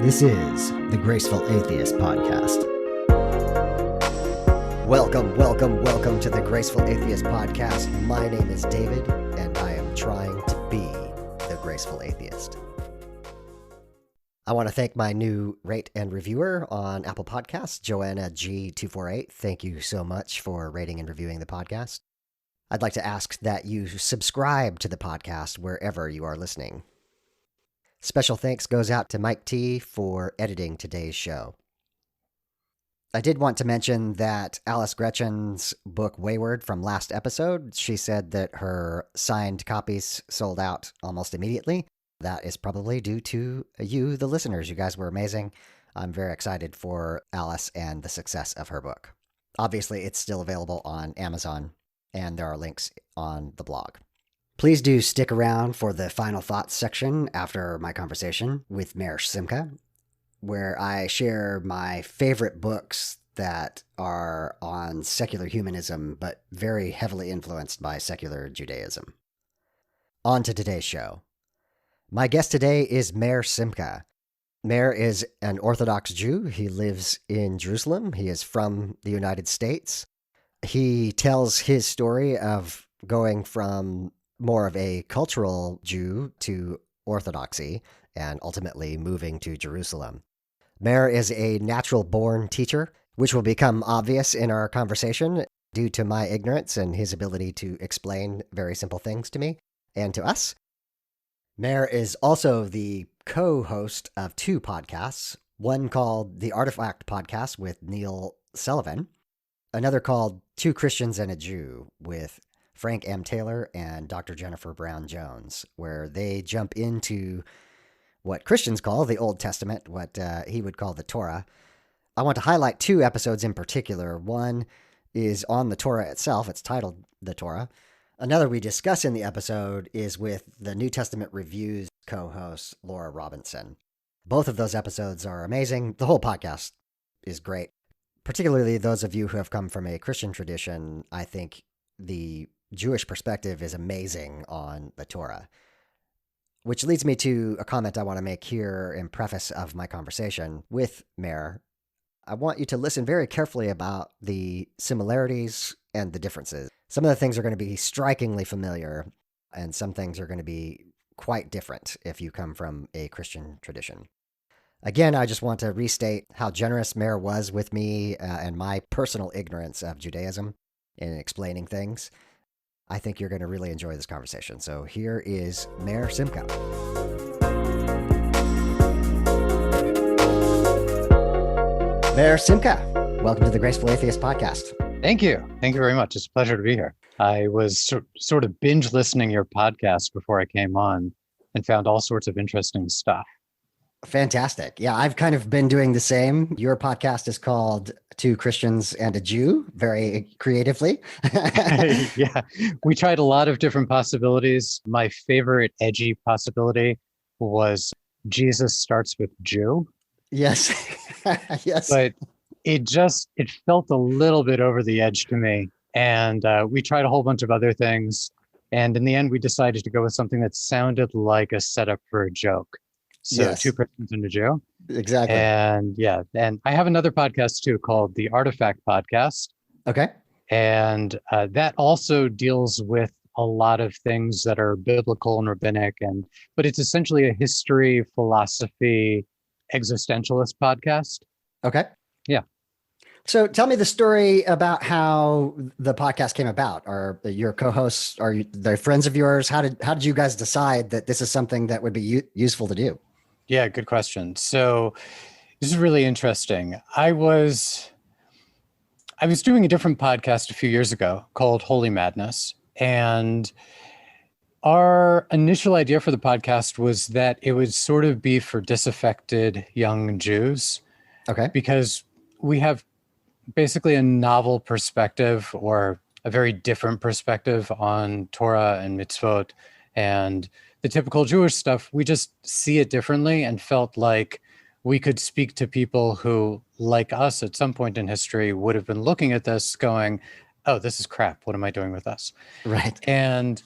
This is the Graceful Atheist Podcast. Welcome to the Graceful Atheist Podcast. My name is David, and I am trying to be the Graceful Atheist. I want to thank my new rate and reviewer on Apple Podcasts, Joanna G248. Thank you so much for rating and reviewing the podcast. I'd like to ask that you subscribe to the podcast wherever you are listening. Special thanks goes out to Mike T for editing today's show. I did want to mention that Alice Gretchen's book Wayward from last episode, she said that her signed copies sold out almost immediately. That is probably due to you, the listeners. You guys were amazing. I'm very excited for Alice and the success of her book. Obviously, it's still available on Amazon, and there are links on the blog. Please do stick around for the final thoughts section after my conversation with Meir-Simchah, where I share my favorite books that are on secular humanism, but very heavily influenced by secular Judaism. On to today's show. My guest today is Meir-Simchah. Meir is an Orthodox Jew. He lives in Jerusalem. He is from the United States. He tells his story of going from more of a cultural Jew to Orthodoxy and ultimately moving to Jerusalem. Meir is a natural-born teacher, which will become obvious in our conversation due to my ignorance and his ability to explain very simple things to me and to us. Meir is also the co-host of two podcasts, one called the Artifact Podcast with Nachliel Selavan, another called Two Christians and a Jew with Frank M. Taylor and Dr. Jennifer Brown Jones, where they jump into what Christians call the Old Testament, what he would call the Torah. I want to highlight two episodes in particular. One is on the Torah itself. It's titled The Torah. Another we discuss in the episode is with the New Testament Reviews co-host, Laura Robinson. Both of those episodes are amazing. The whole podcast is great. Particularly those of you who have come from a Christian tradition, I think the Jewish perspective is amazing on the Torah. Which leads me to a comment I want to make here in preface of my conversation with Meir. I want you to listen very carefully about the similarities and the differences. Some of the things are going to be strikingly familiar, and some things are going to be quite different if you come from a Christian tradition. Again, I just want to restate how generous Meir was with me and my personal ignorance of Judaism in explaining things. I think you're going to really enjoy this conversation. So here is Meir-Simchah. Meir-Simchah, welcome to the Graceful Atheist Podcast. Thank you. Thank you very much. It's a pleasure to be here. I was sort of binge listening your podcast before I came on and found all sorts of interesting stuff. Fantastic. Yeah, I've kind of been doing the same. Your podcast is called Two Christians and a Jew, very creatively. Yeah, we tried a lot of different possibilities. My favorite edgy possibility was Jesus starts with Jew. Yes. Yes. But it felt a little bit over the edge to me. And we tried a whole bunch of other things. And in the end, we decided to go with something that sounded like a setup for a joke. So yes. Two Christians and a Jew. Exactly. And yeah, and I have another podcast too called the Artifact Podcast. Okay. And that also deals with a lot of things that are biblical and rabbinic, but it's essentially a history, philosophy, existentialist podcast. Okay. Yeah. So tell me the story about how the podcast came about. Are your co-hosts, they friends of yours? How did you guys decide that this is something that would be useful to do? Yeah, good question. So this is really interesting. I was doing a different podcast a few years ago called Holy Madness. And our initial idea for the podcast was that it would sort of be for disaffected young Jews. Okay. Because we have basically a novel perspective or a very different perspective on Torah and mitzvot, and the typical Jewish stuff. We just see it differently and felt like we could speak to people who, like us at some point in history, would have been looking at this going, oh, this is crap. What am I doing with this? Right. And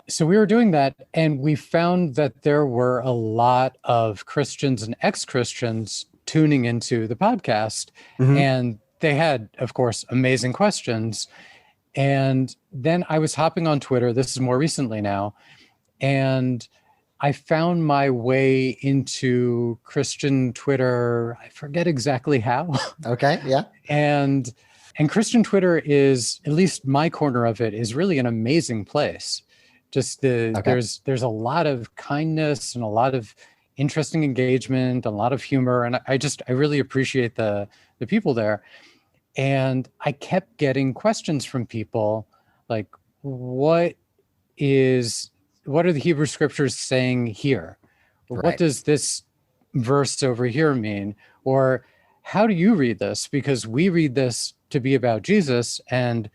So we were doing that, and we found that there were a lot of Christians and ex-Christians tuning into the podcast, Mm-hmm. and they had, of course, amazing questions. And then I was hopping on Twitter, this is more recently now, and I found my way into Christian Twitter. I forget exactly how. Okay. Yeah. And Christian Twitter is, at least my corner of it, is really an amazing place. Just there's a lot of kindness and a lot of interesting engagement, a lot of humor, and I really appreciate the people there. And I kept getting questions from people like, what are the Hebrew scriptures saying here? Or what does this verse over here mean? Or how do you read this? Because we read this to be about Jesus, and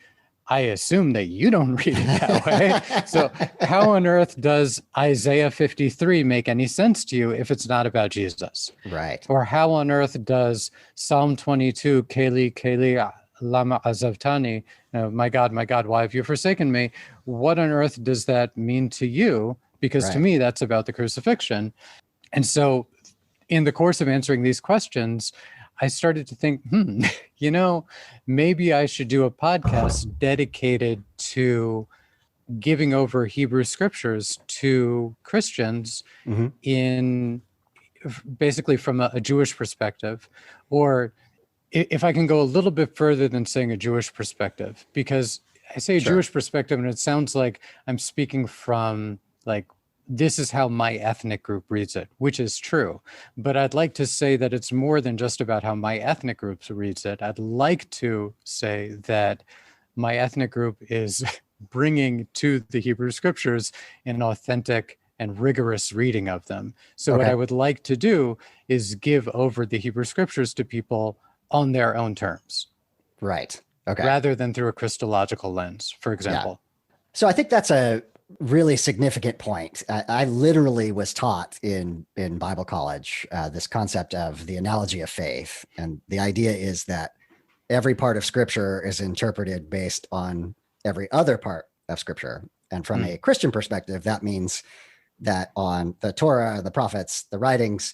I assume that you don't read it that way. So how on earth does Isaiah 53 make any sense to you if it's not about Jesus? Right. Or how on earth does Psalm 22, Keli, Keli, lama azavtani, my God, why have you forsaken me? What on earth does that mean to you? Because to me, that's about the crucifixion. And so in the course of answering these questions, I started to think, maybe I should do a podcast dedicated to giving over Hebrew scriptures to Christians in basically from a Jewish perspective, or if I can go a little bit further than saying a Jewish perspective, because I say a Jewish perspective and it sounds like I'm speaking from like, this is how my ethnic group reads it, which is true. But I'd like to say that it's more than just about how my ethnic group reads it. I'd like to say that my ethnic group is bringing to the Hebrew scriptures an authentic and rigorous reading of them. So what I would like to do is give over the Hebrew scriptures to people on their own terms. Right. Okay. Rather than through a Christological lens, for example. Yeah. So I think that's a really significant point. I literally was taught in Bible college this concept of the analogy of faith. And the idea is that every part of scripture is interpreted based on every other part of scripture. And from a Christian perspective, that means that on the Torah, the prophets, the writings,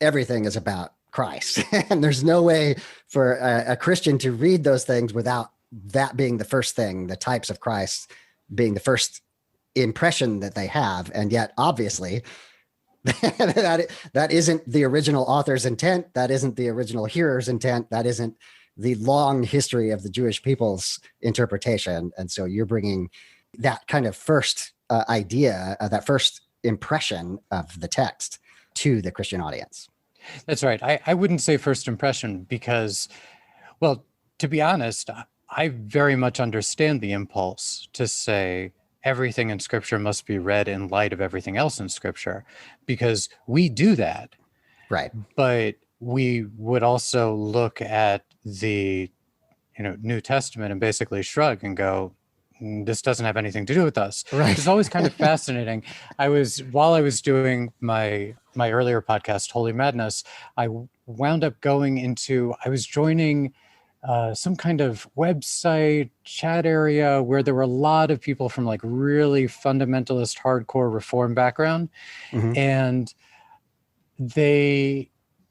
everything is about Christ. And there's no way for a Christian to read those things without that being the first thing, the types of Christ being the first impression that they have. And yet, obviously, that isn't the original author's intent. That isn't the original hearer's intent. That isn't the long history of the Jewish people's interpretation. And so you're bringing that kind of first idea, that first impression of the text to the Christian audience. That's right. I wouldn't say first impression because, well, to be honest, I very much understand the impulse to say everything in Scripture must be read in light of everything else in Scripture, because we do that. Right. But we would also look at the New Testament and basically shrug and go, this doesn't have anything to do with us. Right. It's always kind of fascinating. While I was doing my earlier podcast, Holy Madness, I wound up I was joining some kind of website chat area where there were a lot of people from like really fundamentalist, hardcore reform background. And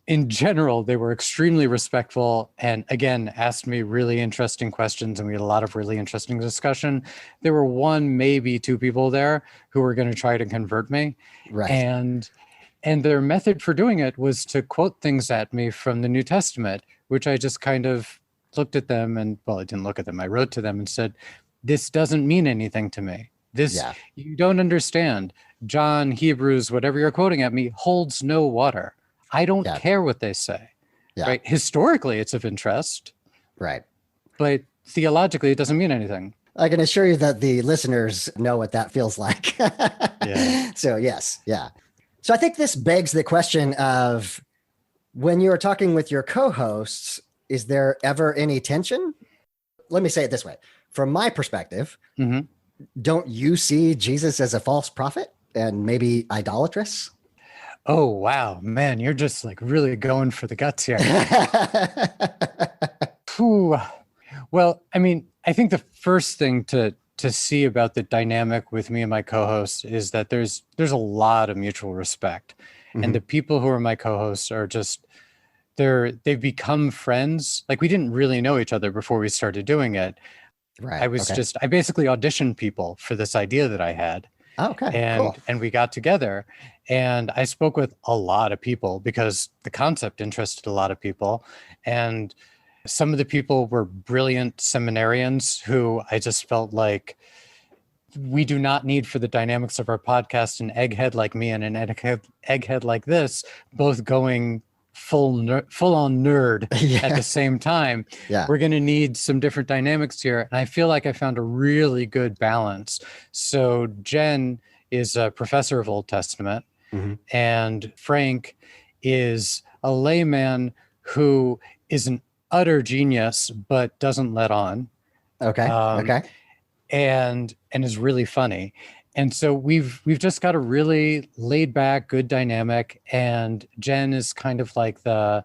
in general, they were extremely respectful and, again, asked me really interesting questions, and we had a lot of really interesting discussion. There were one, maybe two people there who were going to try to convert me. Right. And their method for doing it was to quote things at me from the New Testament, which I just kind of looked at them and, well, I didn't look at them. I wrote to them and said, this doesn't mean anything to me. You don't understand. John, Hebrews, whatever you're quoting at me holds no water. I don't care what they say, right? Historically, it's of interest, right? But theologically, it doesn't mean anything. I can assure you that the listeners know what that feels like. So yes, So I think this begs the question of, when you're talking with your co-hosts, is there ever any tension? Let me say it this way. From my perspective, don't you see Jesus as a false prophet and maybe idolatrous? Oh, wow, man, you're just like really going for the guts here. Well, I mean, I think the first thing to to see about the dynamic with me and my co-hosts is that there's a lot of mutual respect. And the people who are my co-hosts are just, they've become friends. Like, we didn't really know each other before we started doing it. Right. I basically auditioned people for this idea that I had. Oh, okay. And Cool. and we got together, and I spoke with a lot of people because the concept interested a lot of people. And some of the people were brilliant seminarians who I just felt like we do not need for the dynamics of our podcast an egghead like me and an egghead like this, both going full on nerd at the same time. Yeah. We're going to need some different dynamics here. And I feel like I found a really good balance. So Jen is a professor of Old Testament, and Frank is a layman who is an utter genius, but doesn't let on. Okay. And is really funny. And so we've just got a really laid back, good dynamic. And Jen is kind of like the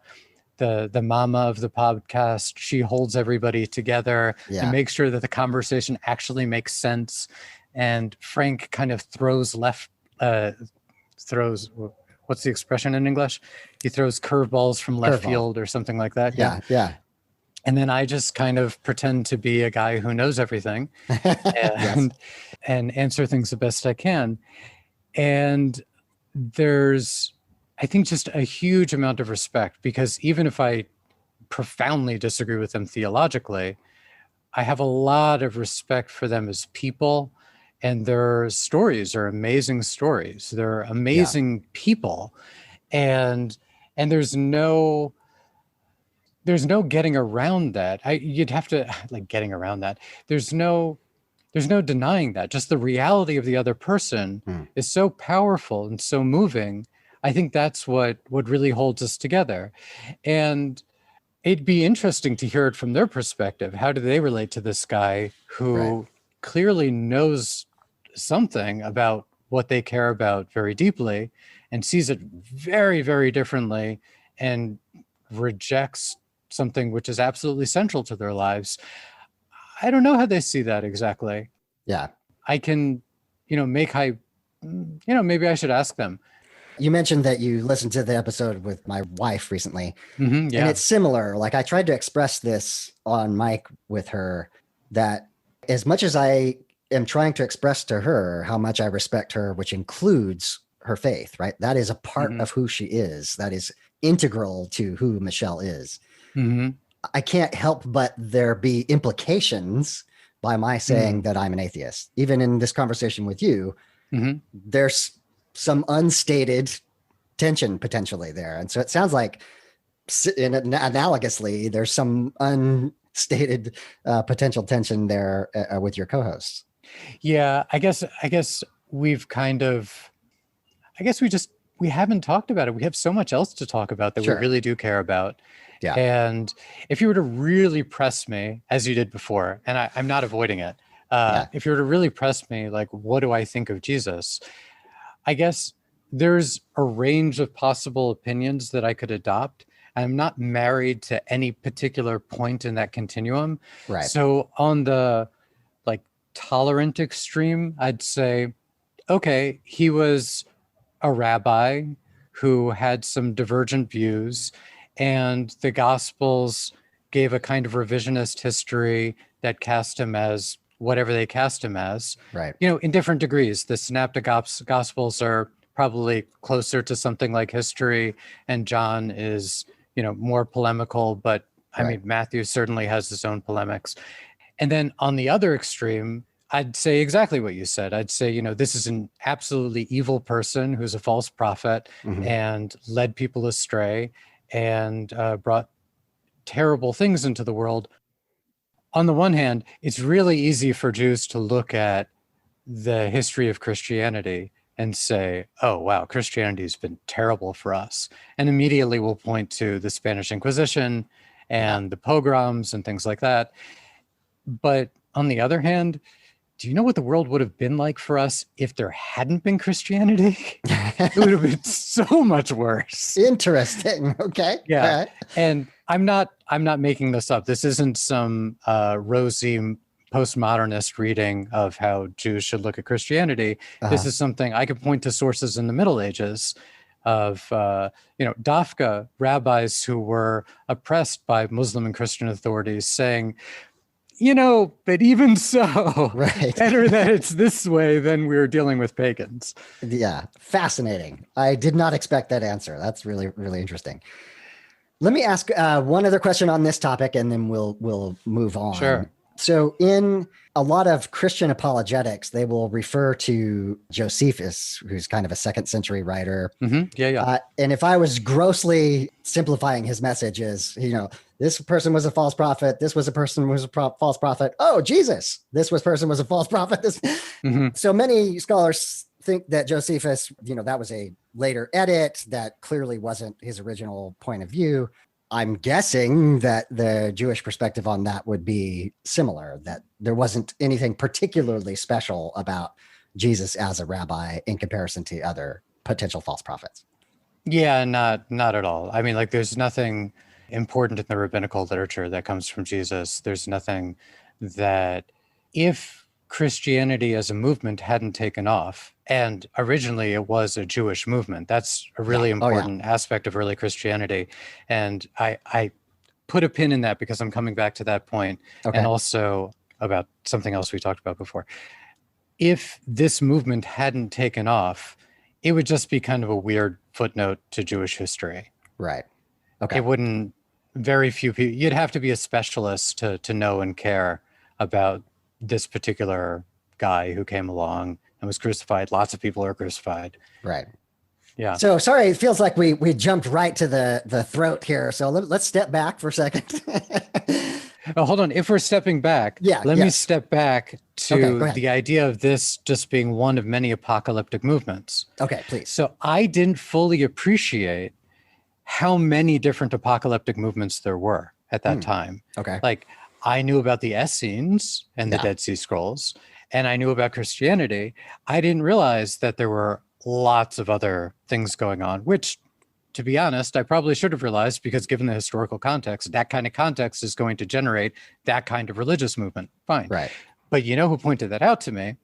mama of the podcast. She holds everybody together and makes sure that the conversation actually makes sense. And Frank kind of throws what's the expression in English? He throws curveballs from left field or something like that. Yeah. And then I just kind of pretend to be a guy who knows everything and answer things the best I can. And there's, I think, just a huge amount of respect, because even if I profoundly disagree with them theologically, I have a lot of respect for them as people, and their stories are amazing stories. They're amazing people. And there's no getting around that. You'd have to getting around that. There's no denying that. Just the reality of the other person is so powerful and so moving. I think that's what really holds us together. And it'd be interesting to hear it from their perspective. How do they relate to this guy who clearly knows something about what they care about very deeply and sees it very, very differently and rejects something which is absolutely central to their lives? I don't know how they see that exactly. Yeah. I can, maybe I should ask them. You mentioned that you listened to the episode with my wife recently, and it's similar. Like, I tried to express this on mic with her, that as much as I am trying to express to her how much I respect her, which includes her faith, right? That is a part of who she is. That is integral to who Michelle is. I can't help but there be implications by my saying that I'm an atheist. Even in this conversation with you, there's some unstated tension potentially there. And so it sounds like analogously, there's some unstated potential tension there with your co-hosts. Yeah, I guess we've kind of, we haven't talked about it. We have so much else to talk about that we really do care about. Yeah. And if you were to really press me, as you did before, and I'm not avoiding it, if you were to really press me, like, what do I think of Jesus? I guess there's a range of possible opinions that I could adopt. I'm not married to any particular point in that continuum. Right. So on the tolerant extreme, I'd say, okay, he was a rabbi who had some divergent views, and the Gospels gave a kind of revisionist history that cast him as whatever they cast him as, right? In different degrees. The Synoptic Gospels are probably closer to something like history, and John is, more polemical, but I mean, Matthew certainly has his own polemics. And then on the other extreme, I'd say exactly what you said. I'd say, this is an absolutely evil person who's a false prophet and led people astray and brought terrible things into the world. On the one hand, it's really easy for Jews to look at the history of Christianity and say, oh, wow, Christianity has been terrible for us. And immediately we'll point to the Spanish Inquisition and the pogroms and things like that. But on the other hand, do you know what the world would have been like for us if there hadn't been Christianity? It would have been so much worse. Interesting. Okay. Yeah. Right. And I'm not making this up. This isn't some rosy postmodernist reading of how Jews should look at Christianity. This is something I could point to sources in the Middle Ages of, Dafka rabbis who were oppressed by Muslim and Christian authorities saying, but even so, Right. better that it's this way than we're dealing with pagans. Yeah, fascinating. I did not expect that answer. That's really, really interesting. Let me ask one other question on this topic, and then we'll move on. Sure. So in a lot of Christian apologetics, they will refer to Josephus, who's kind of a 2nd century writer. Yeah. And if I was grossly simplifying his messages, this person was a false prophet. This was a person who was a false prophet. Oh, Jesus, this person was a false prophet. So many scholars think that Josephus, that was a later edit that clearly wasn't his original point of view. I'm guessing that the Jewish perspective on that would be similar, that there wasn't anything particularly special about Jesus as a rabbi in comparison to other potential false prophets. Yeah, not at all. I mean, there's nothing important in the rabbinical literature that comes from Jesus. There's nothing that, if Christianity as a movement hadn't taken off, and originally it was a Jewish movement, that's a really important aspect of early Christianity. And I put a pin in that because I'm coming back to that point, and also about something else we talked about before. If this movement hadn't taken off, it would just be kind of a weird footnote to Jewish history. Right. Okay. It wouldn't, very few people, you'd have to be a specialist to know and care about this particular guy who came along and was crucified. Lots of people are crucified. Right. Yeah. So sorry, it feels like we jumped right to the throat here. So let's step back for a second. Oh, hold on. If we're stepping back, let me step back to the idea of this just being one of many apocalyptic movements. Okay, please. So I didn't fully appreciate how many different apocalyptic movements there were at that time. Okay. I knew about the Essenes and the Dead Sea Scrolls, and I knew about Christianity. I didn't realize that there were lots of other things going on, which, to be honest, I probably should have realized, because given the historical context, that kind of context is going to generate that kind of religious movement. Fine. Right. But you know who pointed that out to me?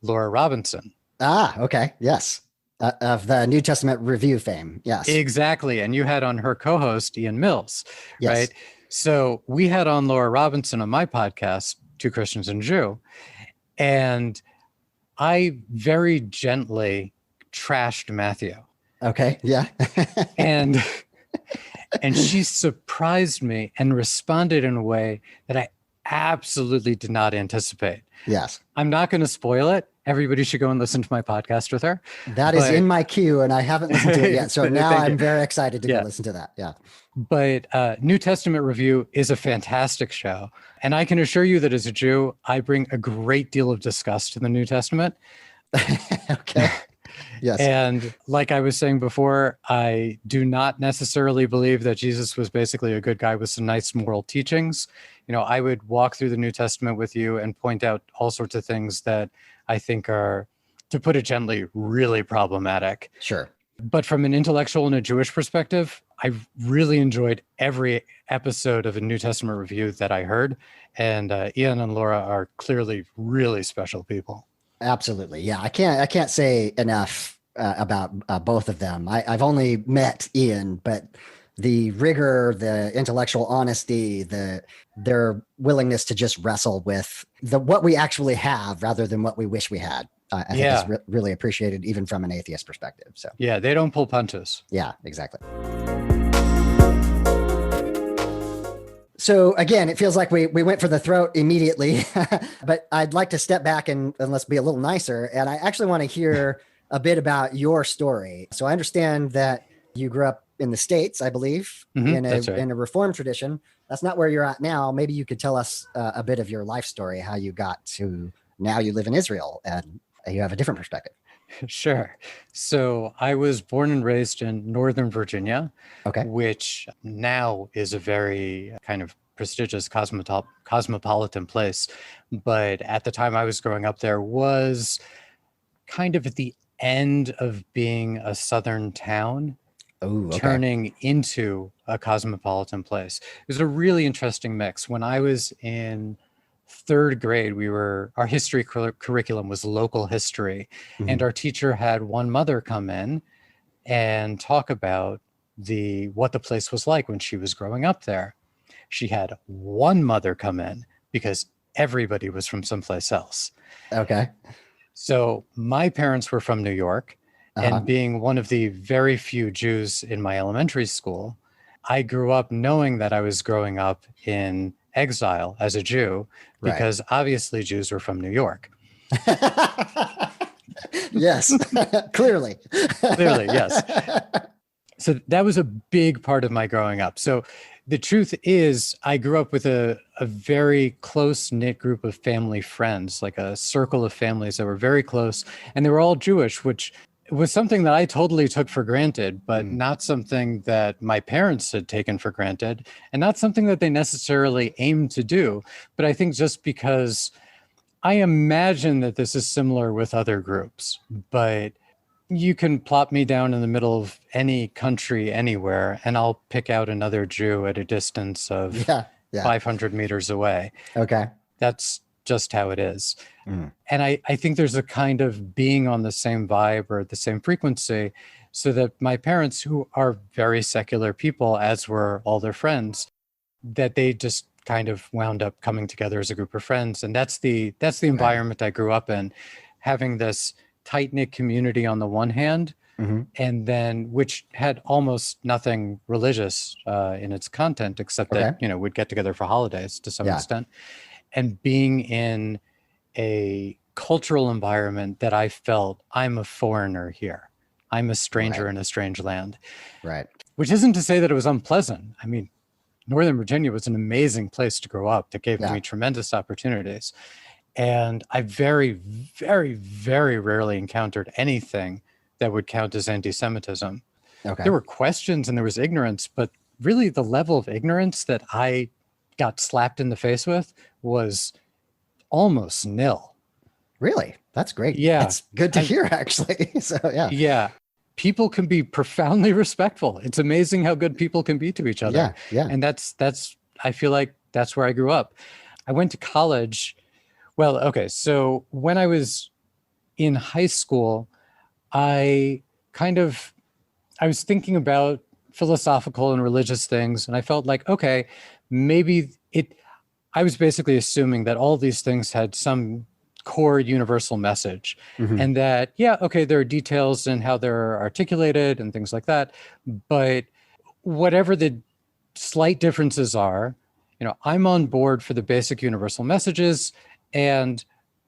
Laura Robinson. Ah, okay. Yes. Of the New Testament Review fame. Yes. Exactly. And you had on her co-host, Ian Mills, yes. right? So we had on Laura Robinson on my podcast, Two Christians and a Jew, and I very gently trashed Matthew. Okay. Yeah. and she surprised me and responded in a way that I absolutely did not anticipate. Yes. I'm not going to spoil it. Everybody should go and listen to my podcast with her. That is in my queue, and I haven't listened to it yet. So now I'm very excited to go listen to that. Yeah. But New Testament Review is a fantastic show. And I can assure you that as a Jew, I bring a great deal of disgust to the New Testament. Okay. Yes. And like I was saying before, I do not necessarily believe that Jesus was basically a good guy with some nice moral teachings. I would walk through the New Testament with you and point out all sorts of things that I think are, to put it gently, really problematic. Sure. But from an intellectual and a Jewish perspective, I really enjoyed every episode of a New Testament Review that I heard. And Ian and Laura are clearly really special people. Absolutely. Yeah. I can't say enough about both of them. I've only met Ian, but the rigor, the intellectual honesty, their willingness to just wrestle with what we actually have rather than what we wish we had, I think is really appreciated, even from an atheist perspective. So yeah, they don't pull punches. Yeah, exactly. So again, it feels like we went for the throat immediately, but I'd like to step back and let's be a little nicer. And I actually want to hear a bit about your story. So I understand that you grew up in the States, I believe, in a Reformed tradition. That's not where you're at now. Maybe you could tell us a bit of your life story, how you got to now you live in Israel and you have a different perspective. Sure. So I was born and raised in Northern Virginia, which now is a very kind of prestigious cosmopolitan place. But at the time I was growing up there was kind of at the end of being a southern town, turning into a cosmopolitan place. It was a really interesting mix. When I was in third grade, our history curriculum was local history. And our teacher had one mother come in and talk about what the place was like when she was growing up there. She had one mother come in because everybody was from someplace else. Okay. So my parents were from New York, and being one of the very few Jews in my elementary school, I grew up knowing that I was growing up in exile as a Jew, because obviously Jews were from New York. Yes, clearly. Clearly, yes. So that was a big part of my growing up. So the truth is, I grew up with a very close-knit group of family friends, like a circle of families that were very close, and they were all Jewish, which was something that I totally took for granted, but not something that my parents had taken for granted, and not something that they necessarily aimed to do. But I think just because I imagine that this is similar with other groups, but you can plop me down in the middle of any country anywhere, and I'll pick out another Jew at a distance of 500 meters away. Okay. That's just how it is. And I think there's a kind of being on the same vibe or the same frequency, so that my parents, who are very secular people, as were all their friends, that they just kind of wound up coming together as a group of friends. And that's the environment I grew up in, having this tight-knit community on the one hand, and then which had almost nothing religious in its content, except that, we'd get together for holidays to some extent, and being in a cultural environment that I felt, I'm a foreigner here. I'm a stranger in a strange land. Right. Which isn't to say that it was unpleasant. I mean, Northern Virginia was an amazing place to grow up that gave me tremendous opportunities. And I very, very, very rarely encountered anything that would count as anti-Semitism. There were questions and there was ignorance, but really the level of ignorance that I got slapped in the face with was almost nil. Really? That's great. Yeah. That's good to hear, actually. So, yeah. Yeah. People can be profoundly respectful. It's amazing how good people can be to each other. Yeah. Yeah. And that's, I feel like that's where I grew up. I went to college. Well, okay. So when I was in high school, I was thinking about philosophical and religious things. And I felt like, okay, I was basically assuming that all these things had some core universal message, and that, there are details in how they're articulated and things like that. But whatever the slight differences are, I'm on board for the basic universal messages. And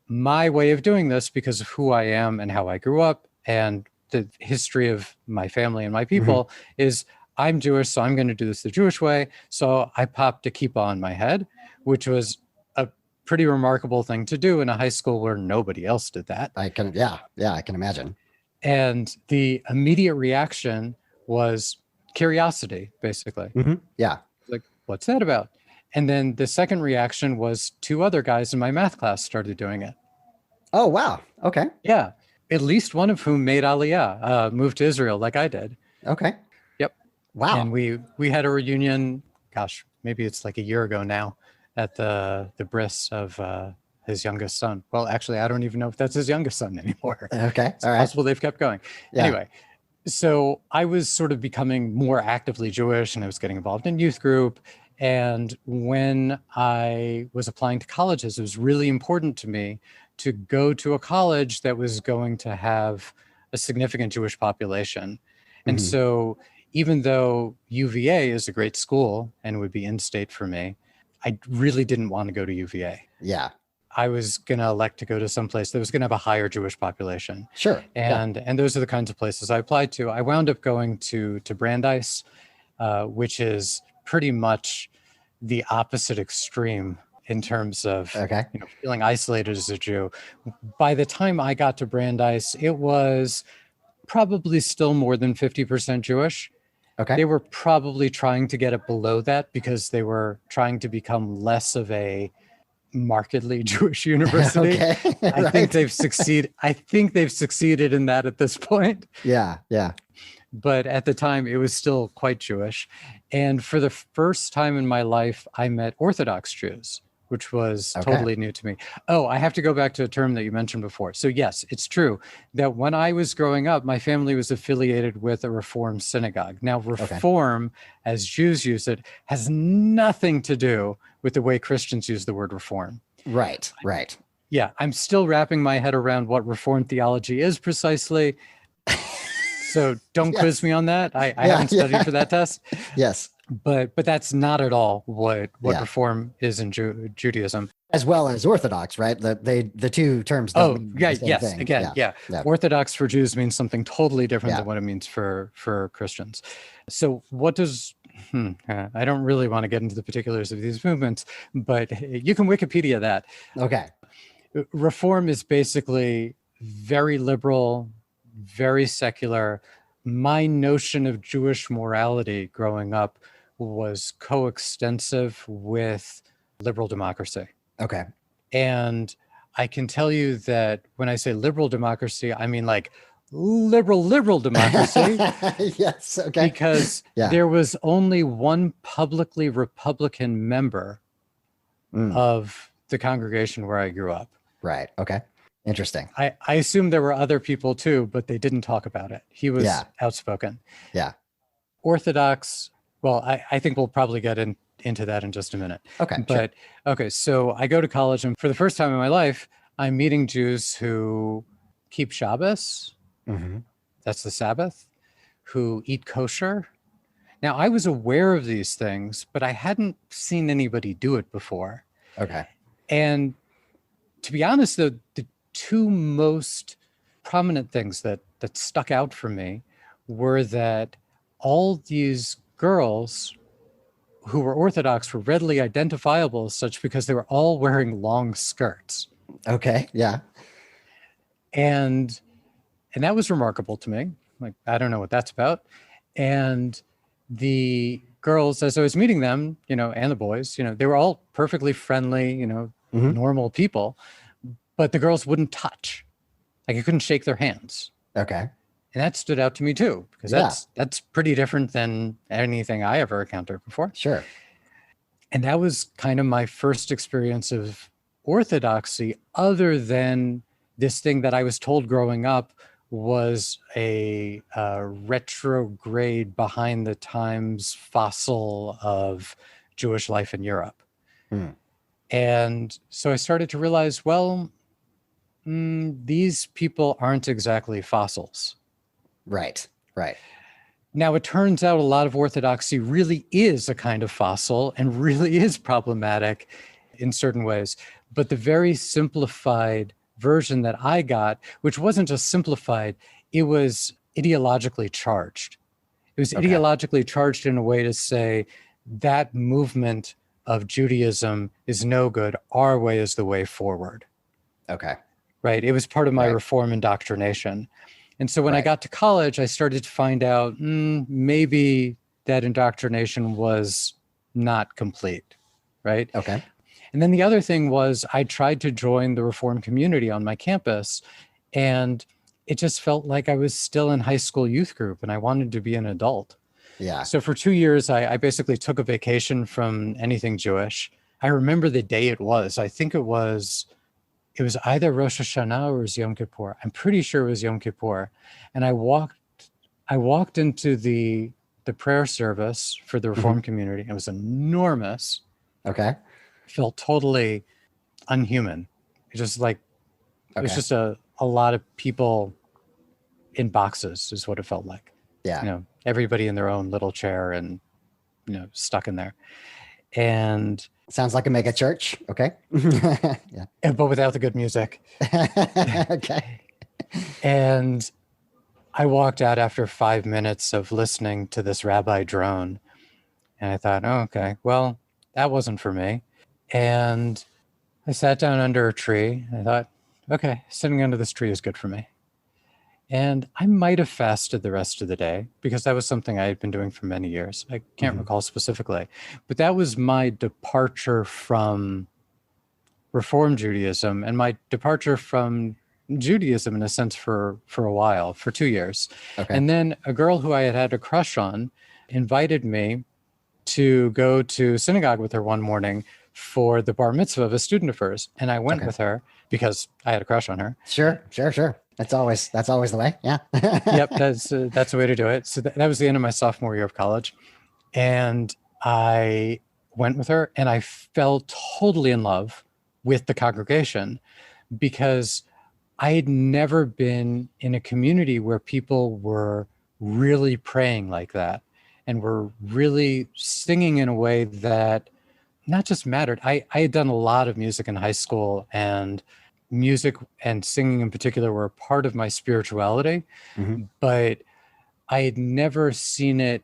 my way of doing this, because of who I am and how I grew up and the history of my family and my people, is I'm Jewish, so I'm going to do this the Jewish way. So I popped a kippah on my head, which was a pretty remarkable thing to do in a high school where nobody else did that. I can imagine. And the immediate reaction was curiosity, basically. Yeah. Like, what's that about? And then the second reaction was two other guys in my math class started doing it. Oh, wow. Okay. Yeah. At least one of whom made Aliyah, moved to Israel like I did. Okay. Yep. Wow. And we had a reunion, gosh, maybe it's like a year ago now, at the bris of his youngest son. Well, actually, I don't even know if that's his youngest son anymore. Okay. It's possible they've kept going. Yeah. Anyway, so I was sort of becoming more actively Jewish, and I was getting involved in youth group. And when I was applying to colleges, it was really important to me to go to a college that was going to have a significant Jewish population. And so even though UVA is a great school and would be in-state for me, I really didn't want to go to UVA. Yeah. I was going to elect to go to some place that was going to have a higher Jewish population. Sure. And those are the kinds of places I applied to. I wound up going to Brandeis, which is pretty much the opposite extreme in terms of feeling isolated as a Jew. By the time I got to Brandeis, it was probably still more than 50% Jewish. Okay. They were probably trying to get it below that because they were trying to become less of a markedly Jewish university. I think they've succeeded in that at this point. Yeah. Yeah. But at the time, it was still quite Jewish. And for the first time in my life, I met Orthodox Jews, which was Okay. totally new to me. Oh, I have to go back to a term that you mentioned before. So yes, it's true that when I was growing up, my family was affiliated with a Reform synagogue. Now, Reform, as Jews use it, has nothing to do with the way Christians use the word Reform. Right. Yeah, I'm still wrapping my head around what Reformed theology is precisely. So don't quiz me on that. I haven't studied for that test. Yes. But that's not at all what Reform is in Judaism. As well as Orthodox, right? The two terms don't mean the same thing. Again, Orthodox for Jews means something totally different than what it means for Christians. So what does I don't really want to get into the particulars of these movements, but you can Wikipedia that. Okay. Reform is basically very liberal, very secular. My notion of Jewish morality growing up was coextensive with liberal democracy. Okay. And I can tell you that when I say liberal democracy, I mean like liberal democracy. Yes. Okay. Because there was only one publicly Republican member of the congregation where I grew up. Right. Okay. Interesting. I assume there were other people too, but they didn't talk about it. He was outspoken. Yeah. Orthodox, well, I think we'll probably get into that in just a minute. Okay. But okay, so I go to college, and for the first time in my life, I'm meeting Jews who keep Shabbos. Mm-hmm. That's the Sabbath. Who eat kosher. Now, I was aware of these things, but I hadn't seen anybody do it before. Okay. And to be honest, the two most prominent things that stuck out for me were that all these girls who were Orthodox were readily identifiable as such because they were all wearing long skirts. Okay. Yeah. And that was remarkable to me. Like, I don't know what that's about. And the girls, as I was meeting them, and the boys, they were all perfectly friendly, normal people, but the girls wouldn't touch. Like, you couldn't shake their hands. Okay. And that stood out to me too, because that's pretty different than anything I ever encountered before. Sure. And that was kind of my first experience of Orthodoxy, other than this thing that I was told growing up was a retrograde, behind the times fossil of Jewish life in Europe. And so I started to realize, well, these people aren't exactly fossils. Right. Now, it turns out a lot of Orthodoxy really is a kind of fossil and really is problematic in certain ways. But the very simplified version that I got, which wasn't just simplified, it was ideologically charged. It was ideologically charged in a way to say that movement of Judaism is no good. Our way is the way forward. Okay. Right. It was part of my Reform indoctrination. And so when I got to college, I started to find out maybe that indoctrination was not complete. Right. Okay. And then the other thing was I tried to join the Reform community on my campus, and it just felt like I was still in high school youth group and I wanted to be an adult. Yeah. So for 2 years, I basically took a vacation from anything Jewish. I remember the day it was. I think it was either Rosh Hashanah or it was Yom Kippur. I'm pretty sure it was Yom Kippur. And I walked into the prayer service for the Reform community. It was enormous. Okay. Felt totally unhuman. It just it was just a lot of people in boxes is what it felt like. Yeah. Everybody in their own little chair and, stuck in there. And sounds like a mega church. Okay. Yeah. But without the good music. Okay. And I walked out after 5 minutes of listening to this rabbi drone. And I thought, oh, okay, well, that wasn't for me. And I sat down under a tree. I thought, okay, sitting under this tree is good for me. And I might have fasted the rest of the day because that was something I had been doing for many years. I can't recall specifically, but that was my departure from Reform Judaism and my departure from Judaism in a sense for a while, for 2 years. Okay. And then a girl who I had a crush on invited me to go to synagogue with her one morning for the bar mitzvah of a student of hers. And I went with her because I had a crush on her. Sure. That's always the way. Yeah. Yep. That's the way to do it. So that was the end of my sophomore year of college. And I went with her and I fell totally in love with the congregation because I had never been in a community where people were really praying like that and were really singing in a way that not just mattered. I had done a lot of music in high school, and music and singing in particular were a part of my spirituality, but I had never seen it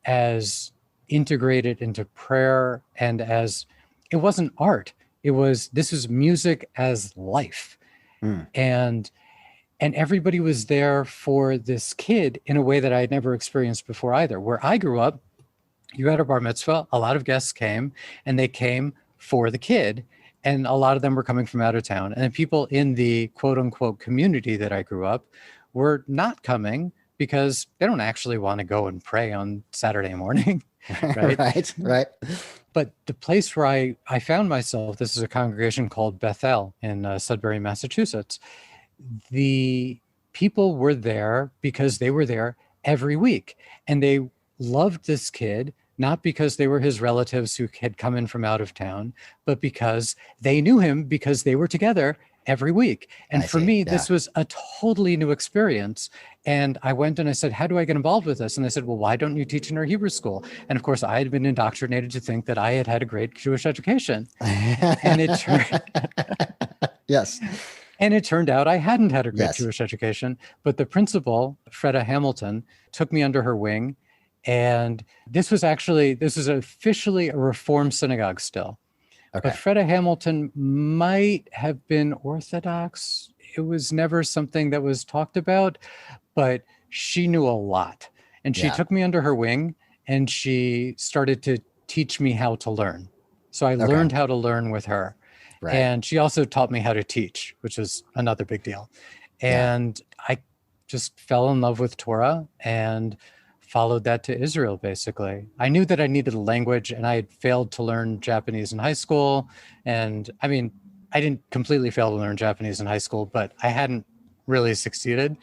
as integrated into prayer and as it wasn't art. This was music as life. And everybody was there for this kid in a way that I had never experienced before either. Where I grew up, you had a bar mitzvah, a lot of guests came, and they came for the kid. And a lot of them were coming from out of town. And people in the quote unquote community that I grew up were not coming because they don't actually want to go and pray on Saturday morning. Right? Right. But the place where I found myself, this is a congregation called Bethel in Sudbury, Massachusetts. The people were there because they were there every week. And they loved this kid, not because they were his relatives who had come in from out of town, but because they knew him because they were together every week. And for me, this was a totally new experience. And I went and I said, how do I get involved with this? And they said, well, why don't you teach in our Hebrew school? And of course, I had been indoctrinated to think that I had had a great Jewish education. And it Yes. And it turned out I hadn't had a great Jewish education. But the principal, Freda Hamilton, took me under her wing. And this was officially a Reform synagogue still. Okay. But Freda Hamilton might have been Orthodox. It was never something that was talked about, but she knew a lot. And she took me under her wing and she started to teach me how to learn. So I learned how to learn with her. Right. And she also taught me how to teach, which was another big deal. And I just fell in love with Torah and followed that to Israel, basically. I knew that I needed a language and I had failed to learn Japanese in high school. And I mean, I didn't completely fail to learn Japanese in high school, but I hadn't really succeeded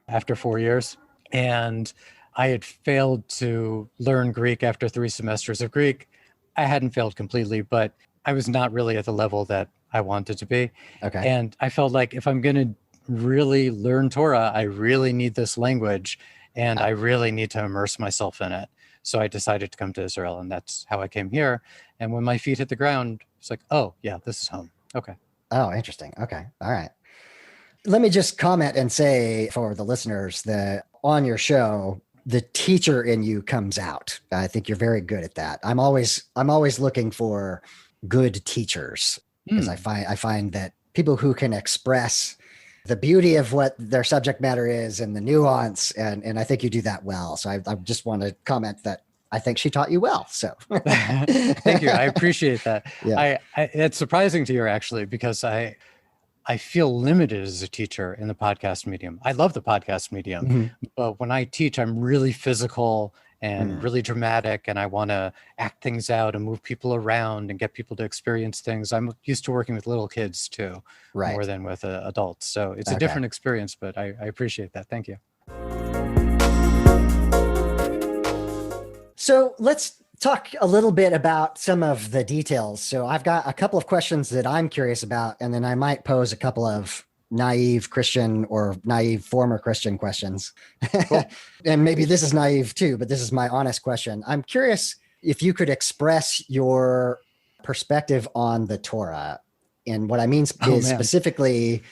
after 4 years. And I had failed to learn Greek after 3 semesters of Greek. I hadn't failed completely, but I was not really at the level that I wanted to be. And I felt like if I'm going to really learn Torah, I really need this language. And I really need to immerse myself in it. So I decided to come to Israel, and that's how I came here. And when my feet hit the ground, it's like, oh, yeah, this is home. Okay. Oh, interesting. Okay. All right. Let me just comment and say for the listeners that on your show, the teacher in you comes out. I think you're very good at that. I'm always looking for good teachers because I find that people who can express the beauty of what their subject matter is and the nuance. And I think you do that well. So I just want to comment that I think she taught you well. So thank you. I appreciate that. Yeah. It's surprising to hear actually, because I feel limited as a teacher in the podcast medium. I love the podcast medium, but when I teach, I'm really physical and really dramatic, and I want to act things out and move people around and get people to experience things. I'm used to working with little kids too, more than with adults. So it's a different experience, but I appreciate that. Thank you. So let's talk a little bit about some of the details. So I've got a couple of questions that I'm curious about, and then I might pose a couple of naive Christian or naive former Christian questions. Cool. And maybe this is naive too, but this is my honest question. I'm curious if you could express your perspective on the Torah. And what I mean is specifically,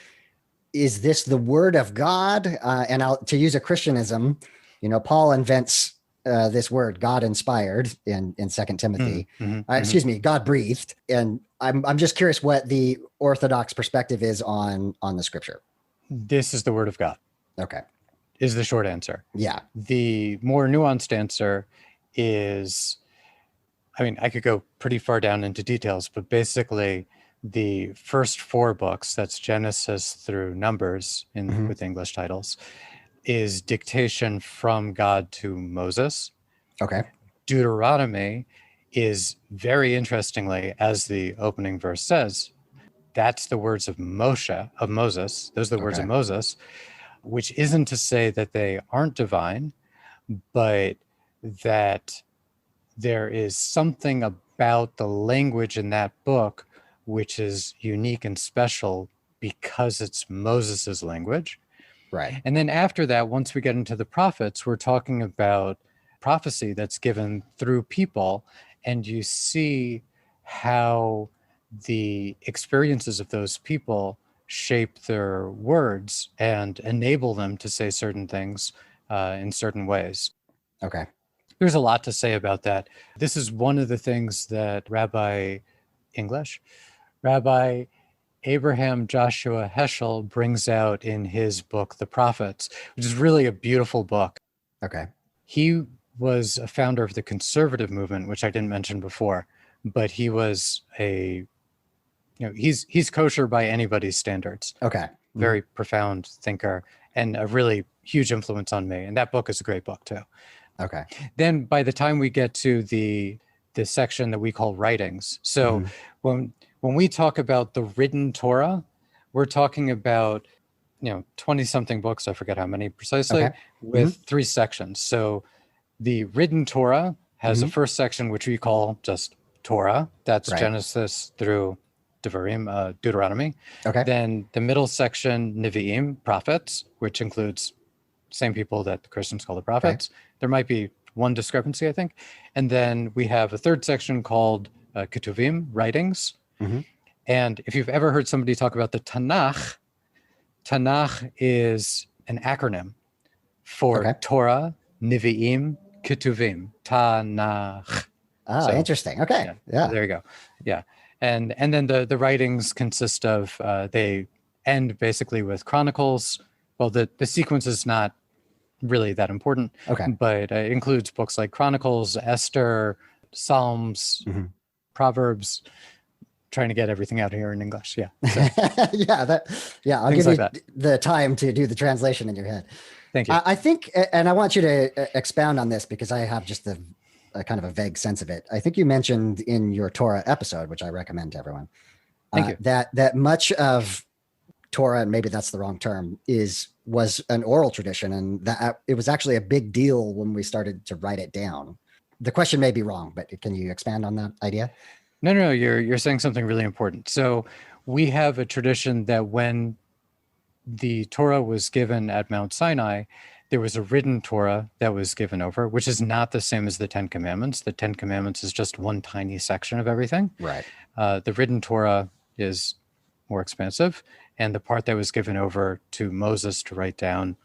is this the word of God? And to use a Christianism, Paul invents this word, God inspired in 2 Timothy, God breathed. And I'm just curious what the Orthodox perspective is on the scripture. This is the word of God. Okay. Is the short answer. Yeah. The more nuanced answer is, I could go pretty far down into details, but basically the first 4 books, that's Genesis through Numbers with English titles, is dictation from God to Moses. Okay. Deuteronomy is very interestingly, as the opening verse says, that's the words of Moshe, of Moses. Those are the words of Moses, which isn't to say that they aren't divine, but that there is something about the language in that book which is unique and special because it's Moses's language. Right. And then after that, once we get into the prophets, we're talking about prophecy that's given through people, and you see how the experiences of those people shape their words and enable them to say certain things in certain ways. Okay. There's a lot to say about that. This is one of the things that Rabbi Abraham Joshua Heschel brings out in his book, The Prophets, which is really a beautiful book. Okay. He was a founder of the conservative movement, which I didn't mention before, but he was he's kosher by anybody's standards. Okay. Very profound thinker and a really huge influence on me. And that book is a great book too. Okay. Then by the time we get to the section that we call writings. So when we talk about the written Torah, we're talking about, 20 something books. I forget how many precisely, with 3 sections. So the written Torah has a first section, which we call just Torah. That's Genesis through Devarim, Deuteronomy. Okay. Then the middle section, Nevi'im, prophets, which includes same people that the Christians call the prophets. There might be one discrepancy, I think. And then we have a third section called Ketuvim, writings. And if you've ever heard somebody talk about the Tanakh, Tanakh is an acronym for Torah, Nevi'im, Ketuvim, Tanakh. Oh, so, interesting. Okay. Yeah. There you go. Yeah. And then the writings consist of, they end basically with Chronicles. Well, the sequence is not really that important, but it includes books like Chronicles, Esther, Psalms, Proverbs. Trying to get everything out here in English. Yeah. So, I'll give you the time to do the translation in your head. Thank you. I think, and I want you to expound on this because I have just a kind of a vague sense of it. I think you mentioned in your Torah episode, which I recommend to everyone, Thank you. that much of Torah, and maybe that's the wrong term, was an oral tradition, and that it was actually a big deal when we started to write it down. The question may be wrong, but can you expand on that idea? No, you're saying something really important. So we have a tradition that when the Torah was given at Mount Sinai, there was a written Torah that was given over, which is not the same as the 10 Commandments. The 10 Commandments is just one tiny section of everything. Right. The written Torah is more expansive, and the part that was given over to Moses to write down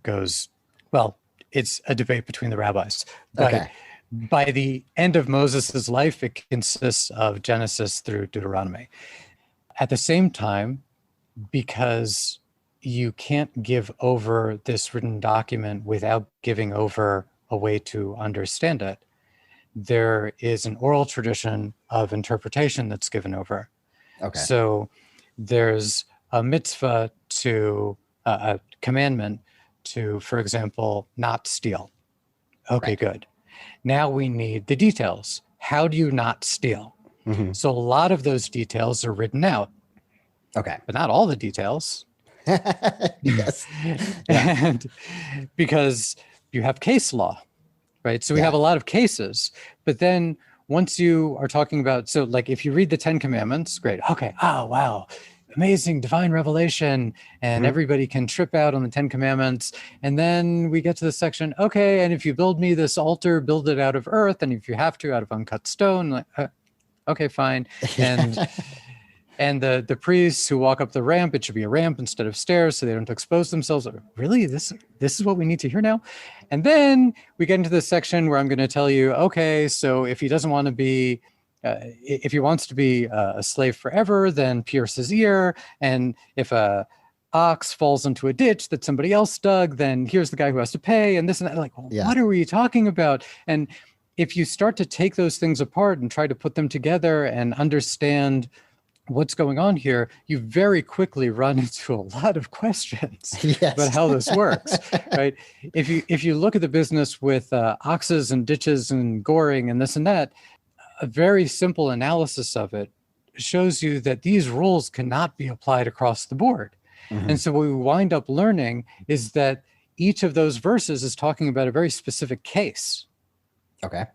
goes, well, it's a debate between the rabbis. But by the end of Moses's life, it consists of Genesis through Deuteronomy. At the same time, because you can't give over this written document without giving over a way to understand it, there is an oral tradition of interpretation that's given over. So there's a mitzvah to a commandment to, for example, not steal. Good. Now we need the details. How do you not steal? So a lot of those details are written out. But not all the details. Yes. And because you have case law, right? So we have a lot of cases, but then once you are talking about, so like if you read the 10 Commandments, great. Oh, wow. Amazing divine revelation, and everybody can trip out on the 10 Commandments. And then we get to the section, and if you build me this altar, build it out of earth. And if you have to, out of uncut stone, like, fine. And the priests who walk up the ramp, it should be a ramp instead of stairs so they don't expose themselves. Really? This is what we need to hear now? And then we get into this section where I'm going to tell you, so if he doesn't want to be, if he wants to be a slave forever, then pierce his ear. And if a ox falls into a ditch that somebody else dug, then here's the guy who has to pay, and this and that. Like, what are we talking about? And if you start to take those things apart and try to put them together and understand what's going on here, you very quickly run into a lot of questions about how this works, right? If you look at the business with oxes and ditches and goring and this and that, a very simple analysis of it shows you that these rules cannot be applied across the board. And so what we wind up learning is that each of those verses is talking about a very specific case. Okay.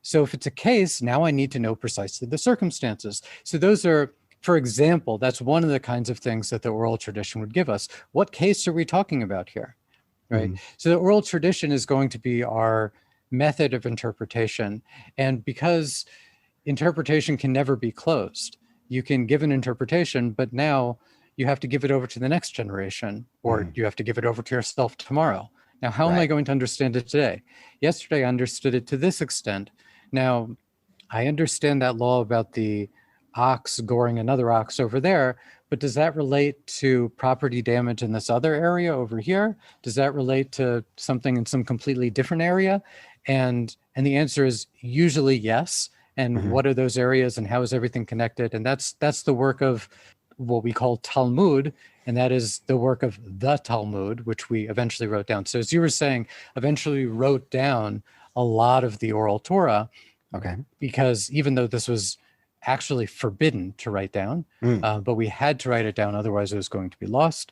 So if it's a case, now I need to know precisely the circumstances. So those are, for example, that's one of the kinds of things that the oral tradition would give us. What case are we talking about here? Right. So the oral tradition is going to be our method of interpretation. And because interpretation can never be closed, you can give an interpretation, but now you have to give it over to the next generation, or you have to give it over to yourself tomorrow. Now, how am I going to understand it today? Yesterday, I understood it to this extent. Now, I understand that law about the ox goring another ox over there, but does that relate to property damage in this other area over here? Does that relate to something in some completely different area? And the answer is usually yes. And what are those areas and how is everything connected? And that's the work of what we call Talmud, and that is the work of the Talmud, which we eventually wrote down. So as you were saying, eventually wrote down a lot of the oral Torah, because even though this was actually forbidden to write down, but we had to write it down, otherwise it was going to be lost.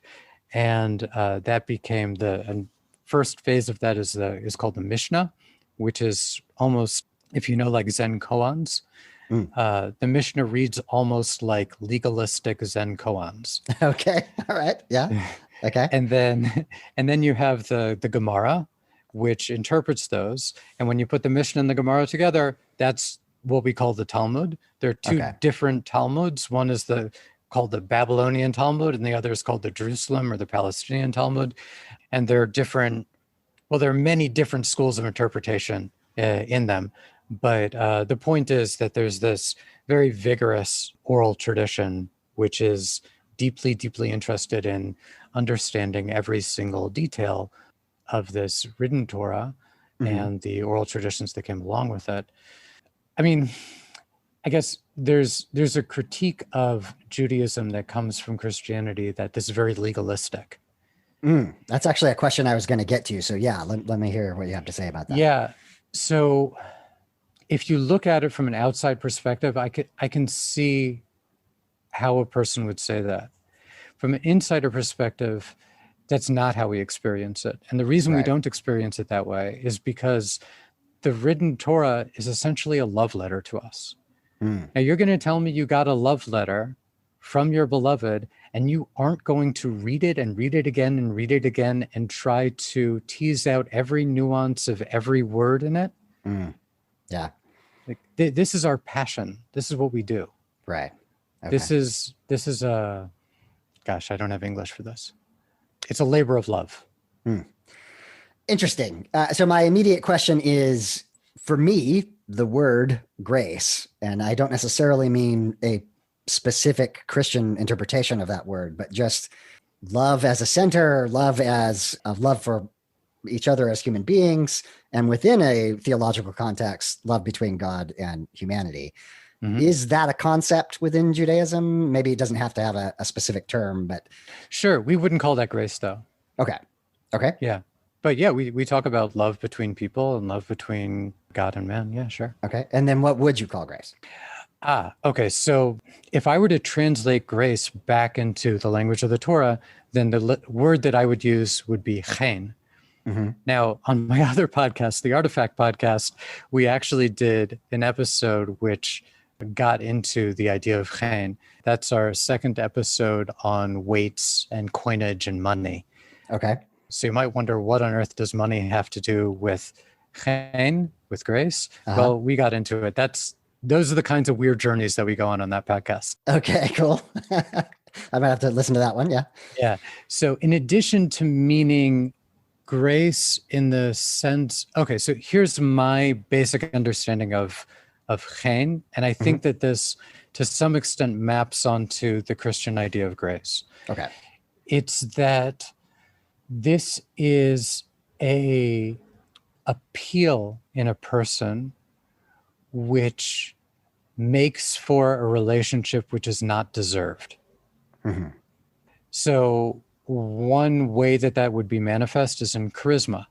And that became the first phase of that is called the Mishnah, which is almost, if you know, like Zen koans. The Mishnah reads almost like legalistic Zen koans. Okay. All right. Yeah. Okay. And then you have the Gemara, which interprets those. And when you put the Mishnah and the Gemara together, that's what we call the Talmud. There are two different Talmuds. One is called the Babylonian Talmud, and the other is called the Jerusalem or the Palestinian Talmud. And there are many different schools of interpretation in them. But the point is that there's this very vigorous oral tradition, which is deeply, deeply interested in understanding every single detail of this written Torah and the oral traditions that came along with it. I mean, I guess there's a critique of Judaism that comes from Christianity that this is very legalistic. That's actually a question I was going to get to. So yeah, let me hear what you have to say about that. Yeah. So if you look at it from an outside perspective, I can see how a person would say that. From an insider perspective, that's not how we experience it. And the reason we don't experience it that way is because the written Torah is essentially a love letter to us. Now, you're going to tell me you got a love letter from your beloved, and you aren't going to read it and read it again and read it again and try to tease out every nuance of every word in it? Yeah. Like, this is our passion. This is what we do. Right. Okay. This is gosh, I don't have English for this. It's a labor of love. Interesting. So my immediate question is, for me, the word grace, and I don't necessarily mean a specific Christian interpretation of that word, but just love as a center, love for each other as human beings, and within a theological context, love between God and humanity. Is that a concept within Judaism? Maybe it doesn't have to have a specific term, but sure, we wouldn't call that grace though. Okay. Yeah. But yeah, we talk about love between people and love between God and man. Yeah, sure. Okay. And then what would you call grace? Okay. So if I were to translate grace back into the language of the Torah, then the word that I would use would be chen. Now, on my other podcast, the Artifact podcast, we actually did an episode which got into the idea of chen. That's our second episode on weights and coinage and money. Okay. So you might wonder, what on earth does money have to do with chen, with grace? Well, we got into it. Those are the kinds of weird journeys that we go on that podcast. Okay, cool. I might have to listen to that one. Yeah. Yeah. So in addition to meaning grace in the sense, okay, so here's my basic understanding of chen, and I think that this to some extent maps onto the Christian idea of grace. Okay. It's that this is a appeal in a person which makes for a relationship which is not deserved. So one way that would be manifest is in charisma.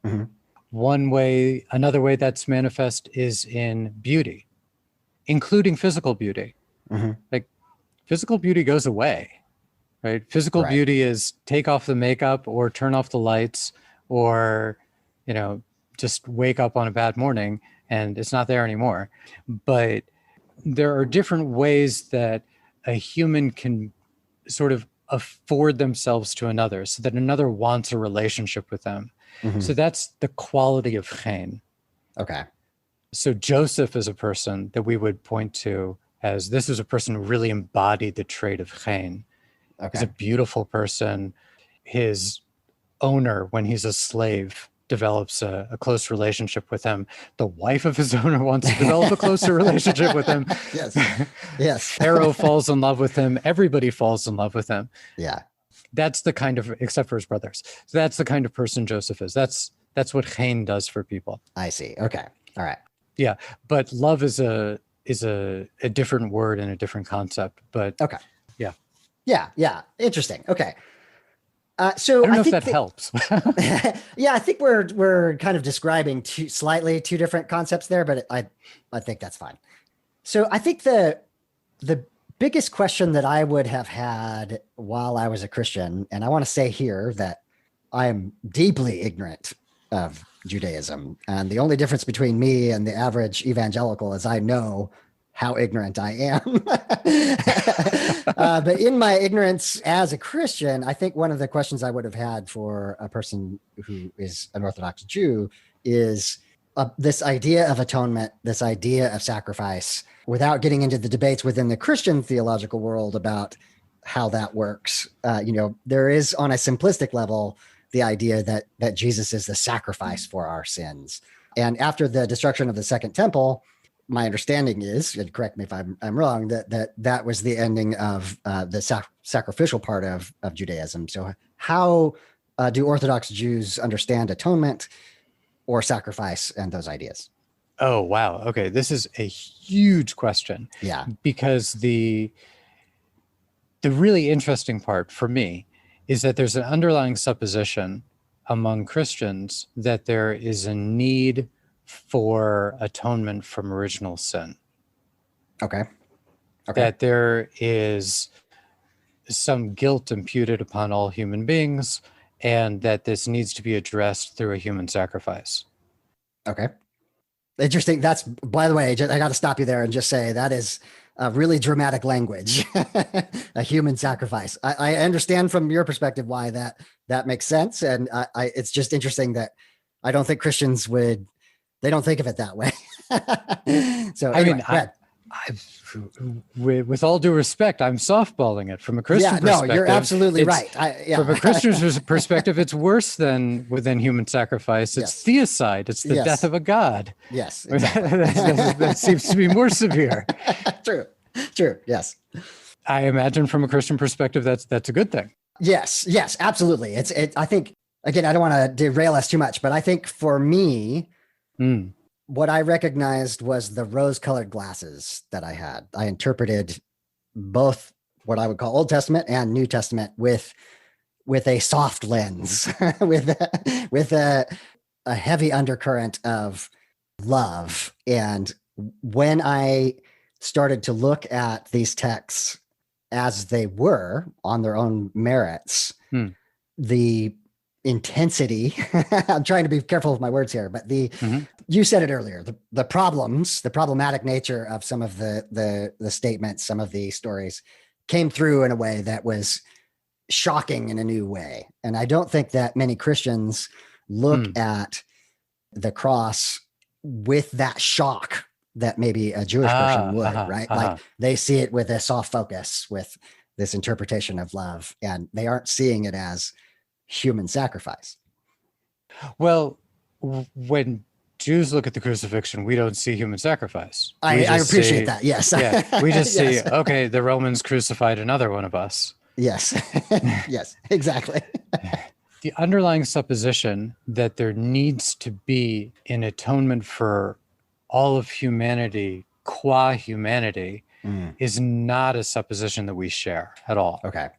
Another way that's manifest is in beauty. including physical beauty. Like physical beauty goes away, right? Physical beauty is take off the makeup or turn off the lights or, just wake up on a bad morning and it's not there anymore. But there are different ways that a human can sort of afford themselves to another so that another wants a relationship with them. So that's the quality of chen. Okay. So Joseph is a person that we would point to as this is a person who really embodied the trait of chen. Okay. He's a beautiful person. His owner, when he's a slave, develops a close relationship with him. The wife of his owner wants to develop a closer relationship with him. Yes. Pharaoh falls in love with him. Everybody falls in love with him. Yeah. That's the kind of, except for his brothers. So that's the kind of person Joseph is. That's what chen does for people. I see. Okay. All right. Yeah. But love is a different word and a different concept. But okay. Yeah. Yeah. Interesting. Okay. So I don't know if that helps. Yeah, I think we're kind of describing slightly two different concepts there, but I think that's fine. So I think the biggest question that I would have had while I was a Christian, and I want to say here that I am deeply ignorant of Judaism, and the only difference between me and the average evangelical is I know how ignorant I am. But in my ignorance as a Christian, I think one of the questions I would have had for a person who is an Orthodox Jew is this idea of atonement, this idea of sacrifice, without getting into the debates within the Christian theological world about how that works. There is, on a simplistic level, the idea that Jesus is the sacrifice for our sins. And after the destruction of the Second Temple, my understanding is, and correct me if I'm wrong, that was the ending of the sacrificial part of Judaism. So how do Orthodox Jews understand atonement or sacrifice and those ideas? Oh, wow. Okay. This is a huge question. Yeah. Because the really interesting part for me is that there's an underlying supposition among Christians that there is a need for atonement from original sin. Okay. That there is some guilt imputed upon all human beings and that this needs to be addressed through a human sacrifice. Okay. Interesting. That's, by the way, I got to stop you there and just say that is a really dramatic language, a human sacrifice. I understand from your perspective why that makes sense. And it's just interesting that I don't think Christians they don't think of it that way. So anyway, with all due respect, I'm softballing it from a Christian perspective. No, you're absolutely right. From a Christian's perspective, it's worse than human sacrifice. It's theocide. It's the death of a god. Yes, exactly. that seems to be more severe. True. Yes. I imagine from a Christian perspective, that's a good thing. Yes, absolutely. I think, again, I don't want to derail us too much, but I think for me, what I recognized was the rose-colored glasses that I had. I interpreted both what I would call Old Testament and New Testament with a soft lens, with a heavy undercurrent of love. And when I started to look at these texts as they were on their own merits, the intensity, I'm trying to be careful with my words here, but you said it earlier, the problematic nature of some of the statements, some of the stories came through in a way that was shocking in a new way. And I don't think that many Christians look at the cross with that shock that maybe a Jewish person would, right? Like they see it with a soft focus, with this interpretation of love, and they aren't seeing it as human sacrifice. Well, when Jews look at the crucifixion, we don't see human sacrifice. I appreciate that. Yes. Yeah, we just see, okay, the Romans crucified another one of us. Yes. Yes, exactly. The underlying supposition that there needs to be an atonement for all of humanity, qua humanity, is not a supposition that we share at all. Okay.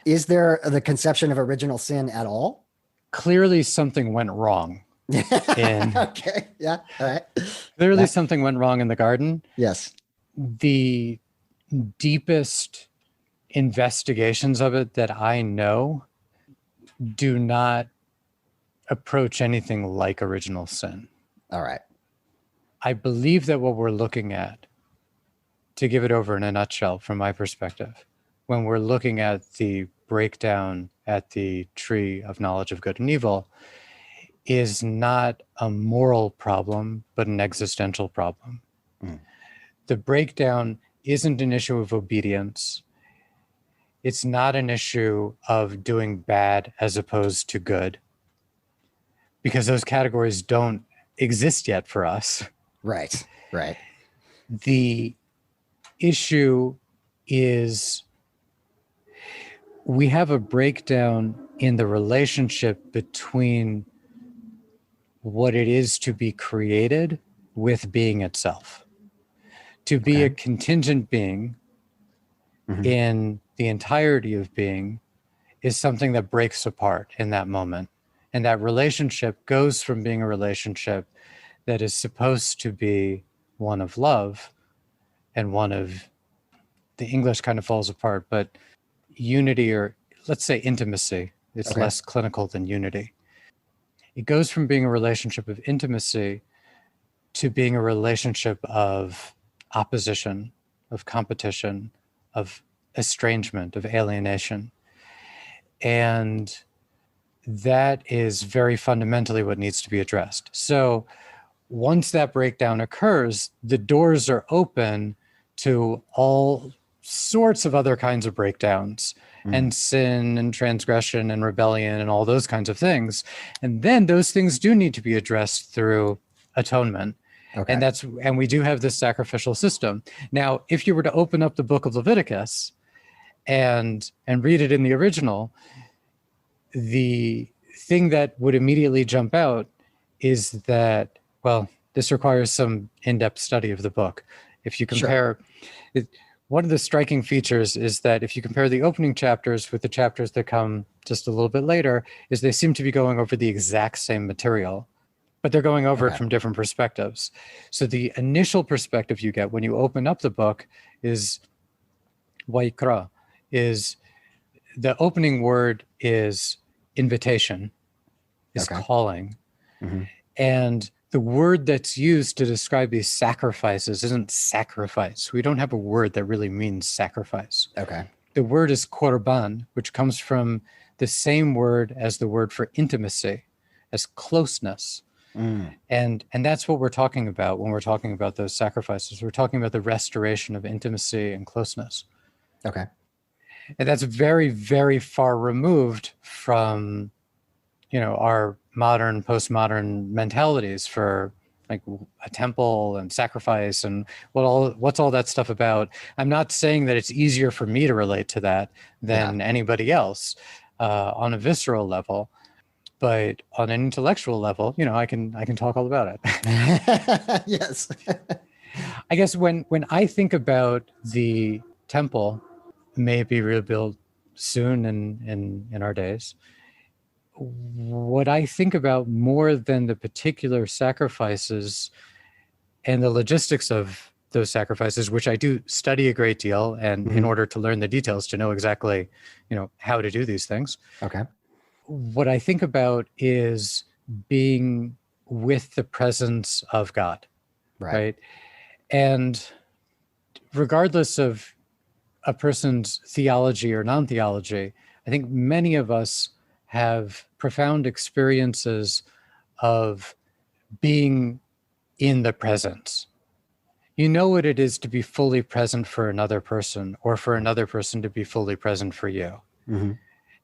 Is there the conception of original sin at all? Clearly something went wrong. Okay. Yeah. All right. Clearly something went wrong in the garden. Yes. the deepest investigations of it that I know do not approach anything like original sin. All right. I believe that what we're looking at, to give it over in a nutshell from my perspective, when we're looking at the breakdown at the tree of knowledge of good and evil, is not a moral problem, but an existential problem. Mm. The breakdown isn't an issue of obedience. It's not an issue of doing bad as opposed to good, because those categories don't exist yet for us. Right. Right. The issue is we have a breakdown in the relationship between what it is to be created with being itself. To be a contingent being in the entirety of being is something that breaks apart in that moment. And that relationship goes from being a relationship that is supposed to be one of love and one of, the English kind of falls apart, but unity, or let's say intimacy. It's less clinical than unity. It goes from being a relationship of intimacy to being a relationship of opposition, of competition, of estrangement, of alienation. And that is very fundamentally what needs to be addressed. So once that breakdown occurs, the doors are open to all sorts of other kinds of breakdowns and sin and transgression and rebellion and all those kinds of things. And then those things do need to be addressed through atonement. And we do have this sacrificial system. Now, if you were to open up the book of Leviticus and read it in the original, the thing that would immediately jump out is that, well, this requires some in-depth study of the book. If you compare, one of the striking features is that if you compare the opening chapters with the chapters that come just a little bit later, is they seem to be going over the exact same material, but they're going over it from different perspectives. So the initial perspective you get when you open up the book is Vaikra, is the opening word is invitation, is calling. And the word that's used to describe these sacrifices isn't sacrifice. We don't have a word that really means sacrifice. The word is korban, which comes from the same word as the word for intimacy, as closeness. And that's what we're talking about when we're talking about those sacrifices. We're talking about the restoration of intimacy and closeness. And that's very, very far removed from, our modern, postmodern mentalities for like a temple and sacrifice and what's all that stuff about. I'm not saying that it's easier for me to relate to that than anybody else on a visceral level, but on an intellectual level, I can talk all about it. Yes. I guess when I think about the temple, may it be rebuilt soon in our days, what I think about more than the particular sacrifices and the logistics of those sacrifices, which I do study a great deal, and in order to learn the details to know exactly, how to do these things. What I think about is being with the presence of God, right? And regardless of a person's theology or non-theology, I think many of us have profound experiences of being in the presence. You know what it is to be fully present for another person, or for another person to be fully present for you.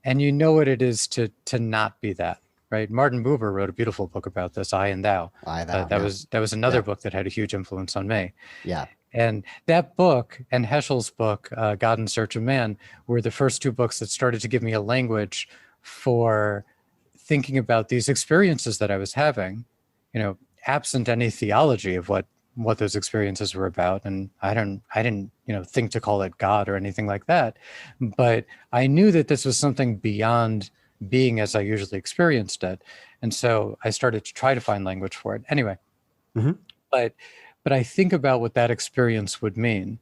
And you know what it is to not be that, right? Martin Buber wrote a beautiful book about this, I and Thou. That was another book that had a huge influence on me. And that book and Heschel's book, God in Search of Man, were the first two books that started to give me a language for thinking about these experiences that I was having, absent any theology of what those experiences were about. And I didn't, think to call it God or anything like that. But I knew that this was something beyond being as I usually experienced it. And so I started to try to find language for it. Anyway, but but I think about what that experience would mean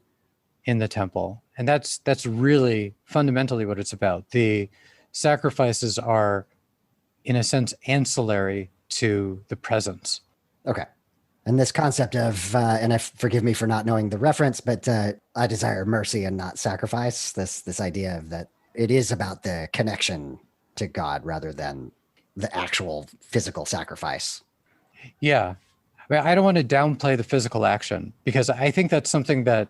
in the temple. And that's really fundamentally what it's about. The sacrifices are, in a sense, ancillary to the presence. Okay. And this concept of, and forgive me for not knowing the reference, but I desire mercy and not sacrifice. This idea of that it is about the connection to God rather than the actual physical sacrifice. Yeah. I mean, I don't want to downplay the physical action, because I think that's something that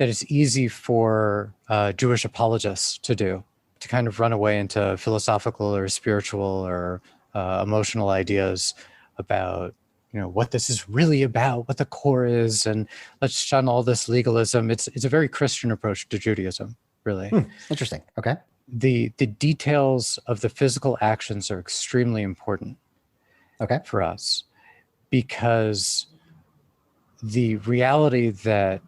is easy for Jewish apologists to do, to kind of run away into philosophical or spiritual or emotional ideas about, what this is really about, what the core is, and let's shun all this legalism. It's a very Christian approach to Judaism, really. Interesting. Okay. The details of the physical actions are extremely important for us, because the reality that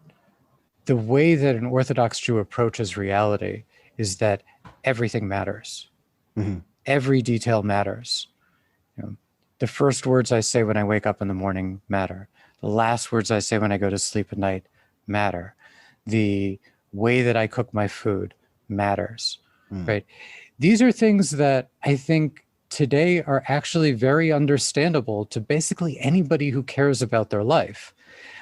the way that an Orthodox Jew approaches reality is that everything matters. Mm-hmm. Every detail matters. The first words I say when I wake up in the morning matter. The last words I say when I go to sleep at night matter. The way that I cook my food matters, right? These are things that I think today are actually very understandable to basically anybody who cares about their life.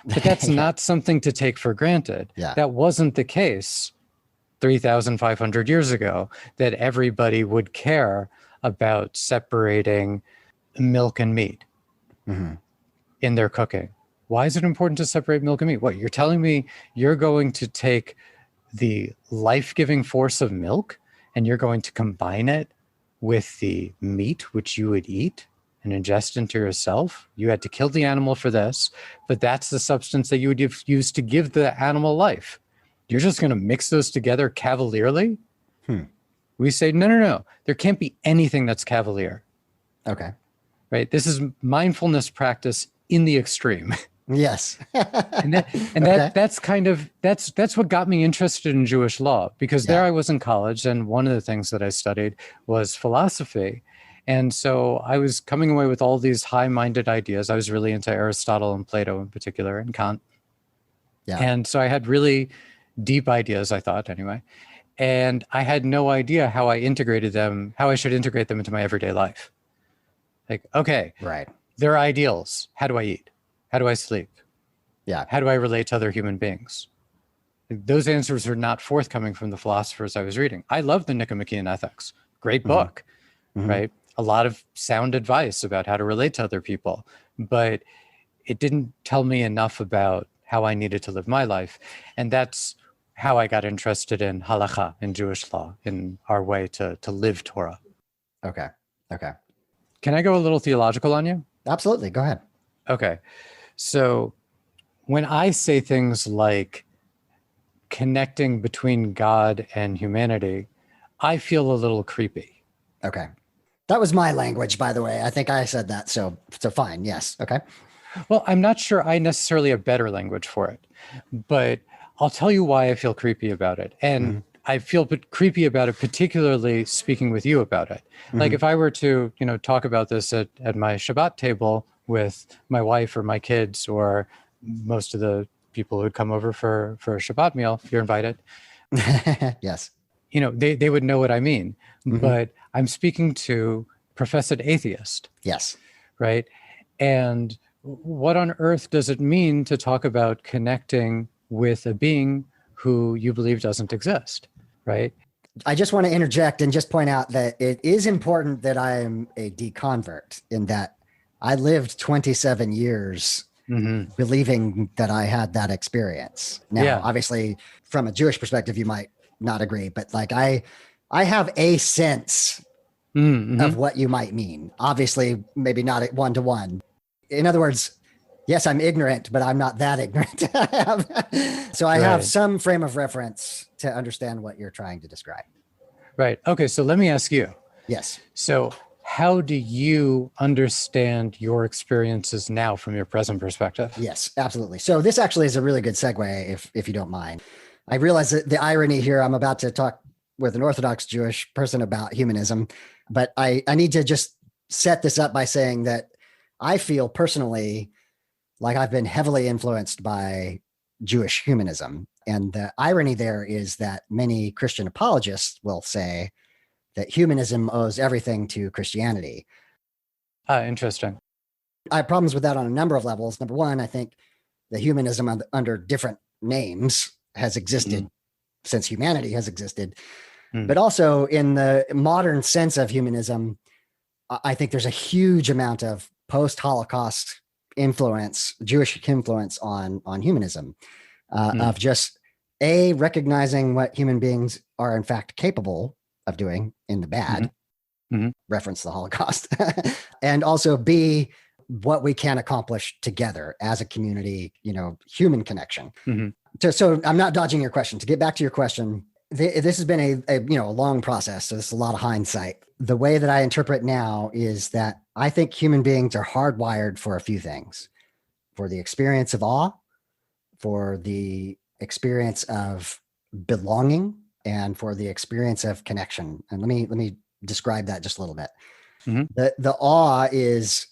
But that's not something to take for granted. Yeah. That wasn't the case 3,500 years ago, that everybody would care about separating milk and meat in their cooking. Why is it important to separate milk and meat? What, you're telling me you're going to take the life-giving force of milk and you're going to combine it with the meat which you would eat and ingest into yourself? You had to kill the animal for this, but that's the substance that you would use to give the animal life. You're just going to mix those together cavalierly? We say, no. There can't be anything that's cavalier. Okay. Right? This is mindfulness practice in the extreme. Yes. That's what got me interested in Jewish law, because there I was in college, and one of the things that I studied was philosophy. And so I was coming away with all these high-minded ideas. I was really into Aristotle and Plato in particular, and Kant. Yeah. And so I had really deep ideas, I thought, anyway. And I had no idea how I should integrate them into my everyday life. Like, okay, right. They're ideals. How do I eat? How do I sleep? Yeah. How do I relate to other human beings? Those answers are not forthcoming from the philosophers I was reading. I love the Nicomachean Ethics. Great book, right? A lot of sound advice about how to relate to other people, but it didn't tell me enough about how I needed to live my life. And that's how I got interested in Ohalecha, in Jewish law, in our way to live Torah. Okay. Can I go a little theological on you? Absolutely. Go ahead. Okay. So when I say things like connecting between God and humanity, I feel a little creepy. Okay. That was my language, by the way. I think I said that. So fine. Yes. Okay. Well, I'm not sure I necessarily have better language for it, but I'll tell you why I feel creepy about it. And I feel creepy about it, particularly speaking with you about it. Like if I were to, talk about this at my Shabbat table with my wife or my kids or most of the people who'd come over for a Shabbat meal, you're invited. Yes. They would know what I mean, but I'm speaking to professed atheist. Yes. Right. And what on earth does it mean to talk about connecting with a being who you believe doesn't exist? Right. I just want to interject and just point out that it is important that I am a deconvert, in that I lived 27 years believing that I had that experience. Now, obviously, from a Jewish perspective, you might not agree, but like I have a sense of what you might mean. Obviously, maybe not one-to-one. In other words, yes, I'm ignorant, but I'm not that ignorant. So I have some frame of reference to understand what you're trying to describe. Right. Okay. So let me ask you. Yes. So how do you understand your experiences now from your present perspective? Yes, absolutely. So this actually is a really good segue, if you don't mind. I realize that the irony here, I'm about to talk with an Orthodox Jewish person about humanism, but I need to just set this up by saying that I feel personally like I've been heavily influenced by Jewish humanism. And the irony there is that many Christian apologists will say that humanism owes everything to Christianity. Interesting. I have problems with that on a number of levels. Number one, I think the humanism under different names has existed since humanity has existed. But also in the modern sense of humanism, I think there's a huge amount of post-Holocaust influence, Jewish influence on humanism, of just recognizing what human beings are in fact capable of doing in the bad, reference the Holocaust, and also B, what we can accomplish together as a community, human connection. So I'm not dodging your question. To get back to your question, this has been a long process. So this is a lot of hindsight. The way that I interpret now is that I think human beings are hardwired for a few things: for the experience of awe, for the experience of belonging, and for the experience of connection. And let me describe that just a little bit. The awe is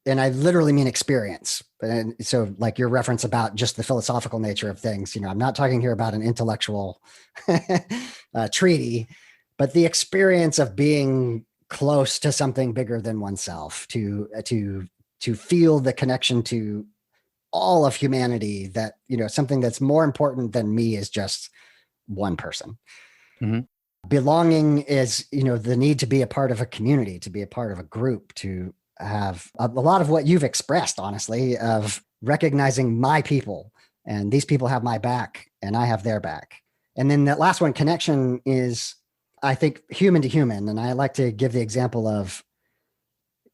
and I literally mean experience. And so like your reference about just the philosophical nature of things, I'm not talking here about an intellectual treaty, but the experience of being close to something bigger than oneself, to feel the connection to all of humanity, that, something that's more important than me is just one person. Belonging is, the need to be a part of a community, to be a part of a group, to have a lot of what you've expressed, honestly, of recognizing my people, and these people have my back and I have their back. And then that last one, connection, is, I think, human to human. And I like to give the example of,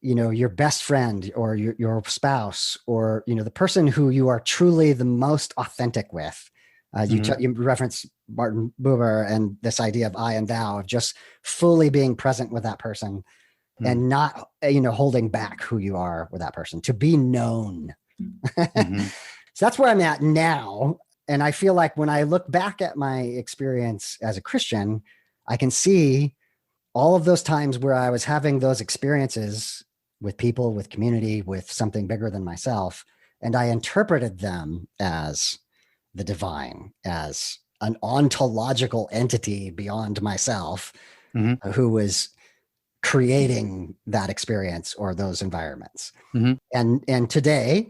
your best friend or your spouse, or, the person who you are truly the most authentic with. You reference Martin Buber and this idea of I and thou, of just fully being present with that person and not, holding back who you are with that person, to be known. So that's where I'm at now. And I feel like when I look back at my experience as a Christian, I can see all of those times where I was having those experiences with people, with community, with something bigger than myself. And I interpreted them as the divine, as an ontological entity beyond myself, who was creating that experience or those environments. And today,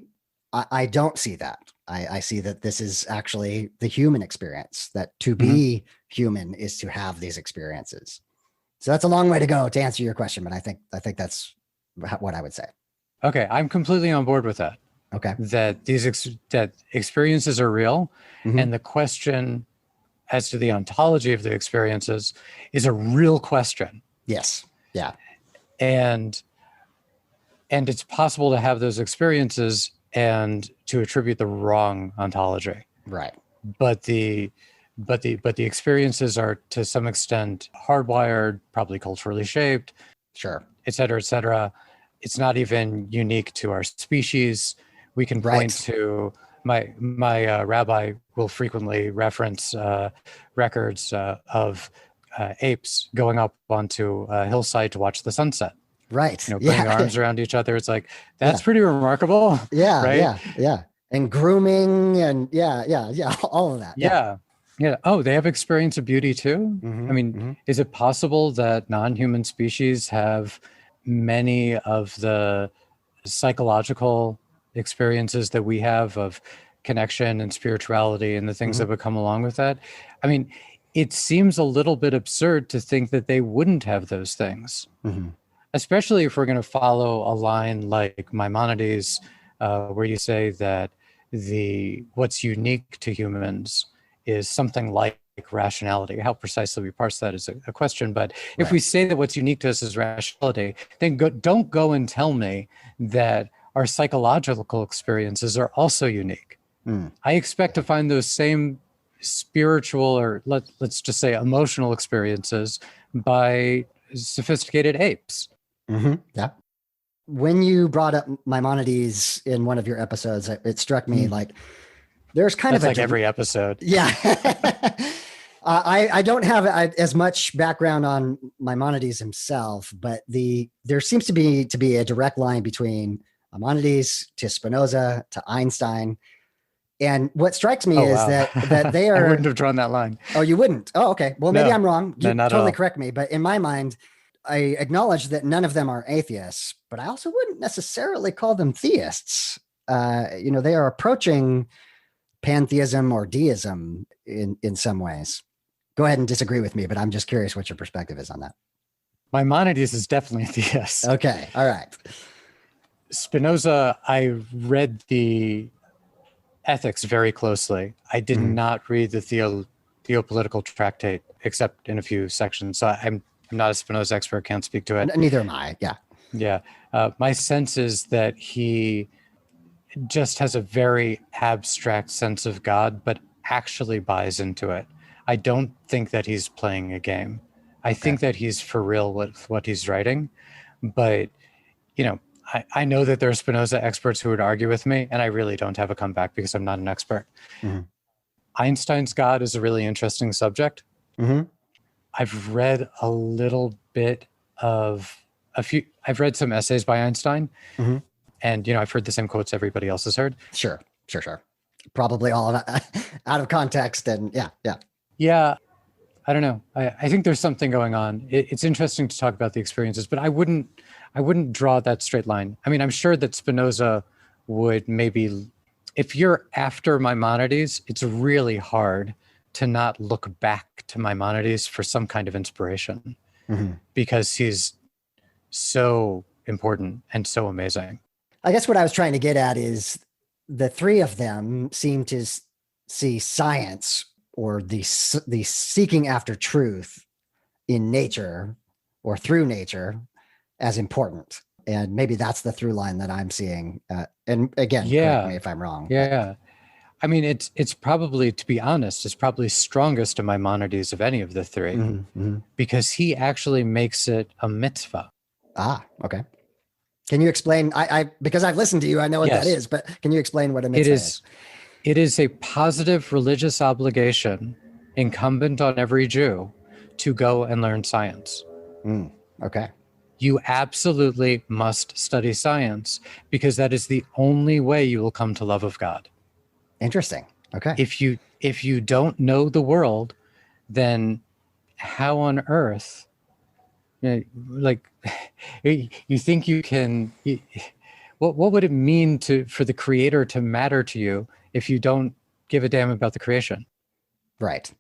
I don't see that. I see that this is actually the human experience, that to be human is to have these experiences. So that's a long way to go to answer your question, but I think that's what I would say. Okay, I'm completely on board with that. Okay. That that experiences are real, and the question as to the ontology of the experiences is a real question. Yes. Yeah. And it's possible to have those experiences and to attribute the wrong ontology. Right. But the experiences are to some extent hardwired, probably culturally shaped. Sure. Et cetera, et cetera. It's not even unique to our species. We can point to my rabbi will frequently reference records of apes going up onto a hillside to watch the sunset. Right. Putting their arms around each other. It's like, that's pretty remarkable. Yeah. Right? Yeah. And grooming and all of that. Yeah. Oh, they have experience of beauty too. I mean, is it possible that non-human species have many of the psychological experiences that we have of connection and spirituality and the things that would come along with that? I mean, it seems a little bit absurd to think that they wouldn't have those things, especially if we're going to follow a line like Maimonides, where you say that what's unique to humans is something like rationality. How precisely we parse that is a question. But if we say that what's unique to us is rationality, then don't go and tell me that our psychological experiences are also unique. I expect to find those same spiritual, or let's just say emotional experiences by sophisticated apes. Yeah. When you brought up Maimonides in one of your episodes, it struck me like there's kind That's of like every episode. Yeah. I don't have as much background on Maimonides himself, but there seems to be a direct line between Maimonides to Spinoza to Einstein. And what strikes me Oh, is wow. that they are. I wouldn't have drawn that line. Oh, you wouldn't? Oh, okay. Well, maybe No. I'm wrong. No, You not at totally all. correct me. But in my mind, I acknowledge that none of them are atheists, but I also wouldn't necessarily call them theists. They are approaching pantheism or deism in some ways. Go ahead and disagree with me, but I'm just curious what your perspective is on that. Maimonides is definitely a theist. Okay. All right. Spinoza, I read the ethics very closely. I did not read the theopolitical tractate, except in a few sections. So I'm not a Spinoza expert, can't speak to it. Neither am I. Yeah. Yeah. My sense is that he just has a very abstract sense of God, but actually buys into it. I don't think that he's playing a game. I think that he's for real with what he's writing. But, I know that there are Spinoza experts who would argue with me, and I really don't have a comeback because I'm not an expert. Einstein's God is a really interesting subject. I've read a little bit of I've read some essays by Einstein, and I've heard the same quotes everybody else has heard. Sure. Probably all out of context, and Yeah, I don't know. I think there's something going on. It's interesting to talk about the experiences, but I wouldn't draw that straight line. I mean, I'm sure that Spinoza would maybe, if you're after Maimonides, it's really hard to not look back to Maimonides for some kind of inspiration because he's so important and so amazing. I guess what I was trying to get at is the three of them seem to see science or the seeking after truth in nature or through nature as important. And maybe that's the through line that I'm seeing. And again, correct me if I'm wrong. Yeah. I mean, it's probably, to be honest, it's probably strongest to Maimonides of any of the three because he actually makes it a mitzvah. Ah, okay. Can you explain? Because I've listened to you, I know what that is, but can you explain what a mitzvah is? It is a positive religious obligation incumbent on every Jew to go and learn science. Okay. You absolutely must study science because that is the only way you will come to love of God. Interesting. Okay. If you don't know the world, then how on earth, you think you can? What would it mean for the Creator to matter to you if you don't give a damn about the creation? Right.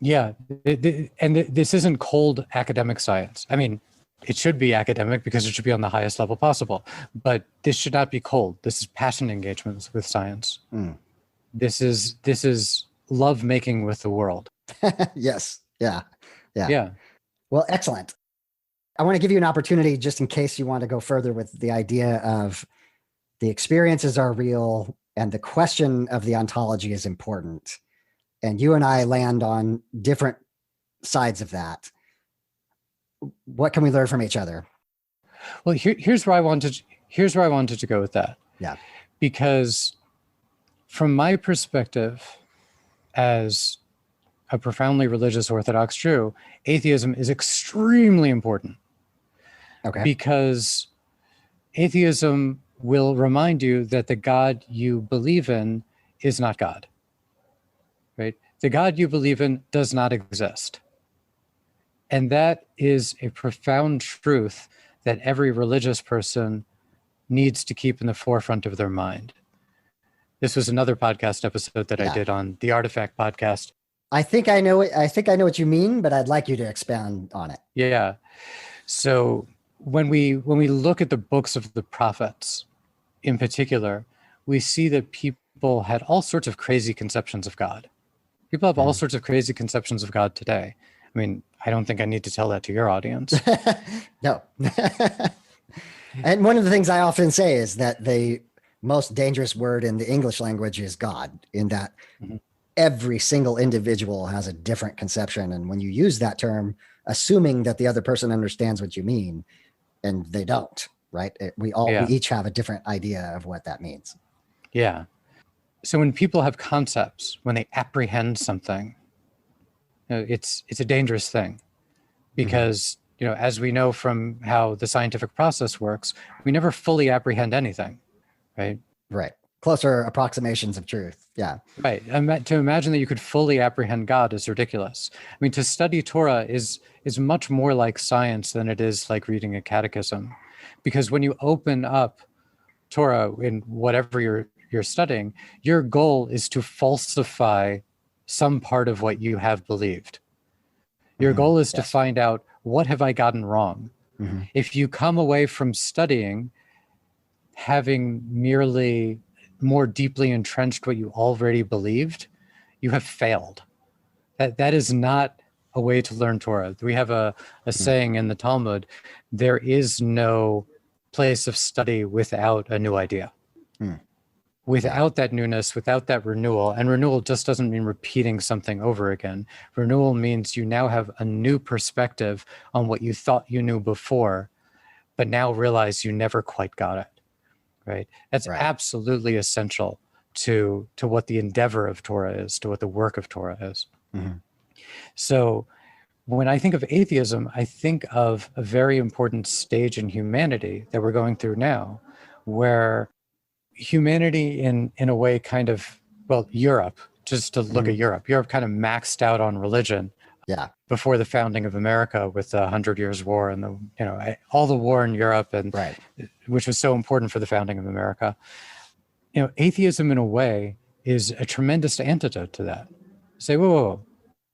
Yeah, this isn't cold academic science. I mean, it should be academic because it should be on the highest level possible, but this should not be cold. This is passion engagement with science. This is love making with the world. Yes. Yeah. Yeah. Well, excellent. I want to give you an opportunity just in case you want to go further with the idea of the experiences are real and the question of the ontology is important. And you and I land on different sides of that. What can we learn from each other? Well, here's where I wanted to go with that. Yeah. Because from my perspective as a profoundly religious Orthodox Jew, atheism is extremely important. Okay. Because atheism will remind you that the God you believe in is not God. Right? The God you believe in does not exist. And that is a profound truth that every religious person needs to keep in the forefront of their mind. This was another podcast episode that I did on the Artifact podcast. I think I know what you mean, but I'd like you to expound on it. Yeah. So when we look at the books of the prophets in particular, we see that people had all sorts of crazy conceptions of God. People have all sorts of crazy conceptions of God today. I mean, I don't think I need to tell that to your audience. No. And one of the things I often say is that the most dangerous word in the English language is God, in that every single individual has a different conception. And when you use that term, assuming that the other person understands what you mean, and they don't, right? We each have a different idea of what that means. Yeah. So when people have concepts, when they apprehend something, it's a dangerous thing because as we know from how the scientific process works, we never fully apprehend anything, right? Right. Closer approximations of truth. Yeah. Right. To imagine that you could fully apprehend God is ridiculous. I mean, to study Torah is much more like science than it is like reading a catechism, because when you open up Torah in whatever you're studying, your goal is to falsify some part of what you have believed. Your goal is to find out, what have I gotten wrong? If you come away from studying having merely more deeply entrenched what you already believed, you have failed. That is not a way to learn Torah. We have a saying in the Talmud: there is no place of study without a new idea. Without that newness, without that renewal, and renewal just doesn't mean repeating something over again. Renewal means you now have a new perspective on what you thought you knew before, but now realize you never quite got it, right? That's absolutely essential to what the endeavor of Torah is, to what the work of Torah is. So when I think of atheism, I think of a very important stage in humanity that we're going through now, where humanity in a way kind of, Europe, just to look at Europe kind of maxed out on religion before the founding of America, with the 100 Years' War and all the war in Europe, and which was so important for the founding of America. Atheism in a way is a tremendous antidote to that. Say, whoa,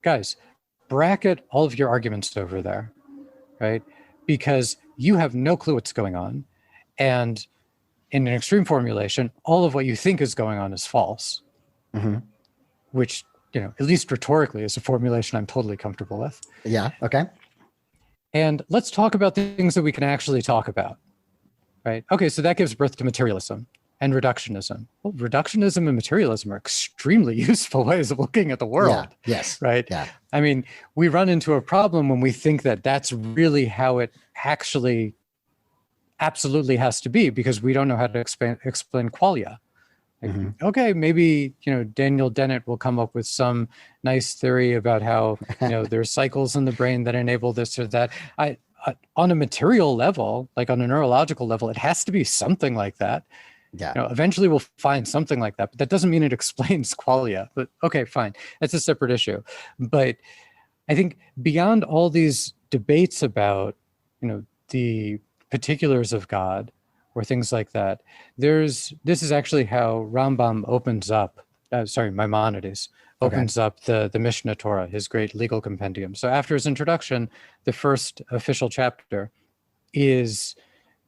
guys, bracket all of your arguments over there, right? Because you have no clue what's going on. And in an extreme formulation, all of what you think is going on is false, which, at least rhetorically, is a formulation I'm totally comfortable with. Yeah. Okay. And let's talk about things that we can actually talk about, right? Okay, so that gives birth to materialism and reductionism. Well, reductionism and materialism are extremely useful ways of looking at the world. Yes. Right? Yeah. I mean, we run into a problem when we think that that's really how it actually absolutely has to be, because we don't know how to explain qualia. Okay, maybe Daniel Dennett will come up with some nice theory about how there's cycles in the brain that enable this or that. On a material level, like on a neurological level, it has to be something like that. Eventually we'll find something like that, but that doesn't mean it explains qualia. But okay, fine, that's a separate issue. But I think beyond all these debates about the particulars of God or things like that, this is actually how Rambam opens up, Maimonides opens up the Mishnah Torah, his great legal compendium. So after his introduction, the first official chapter is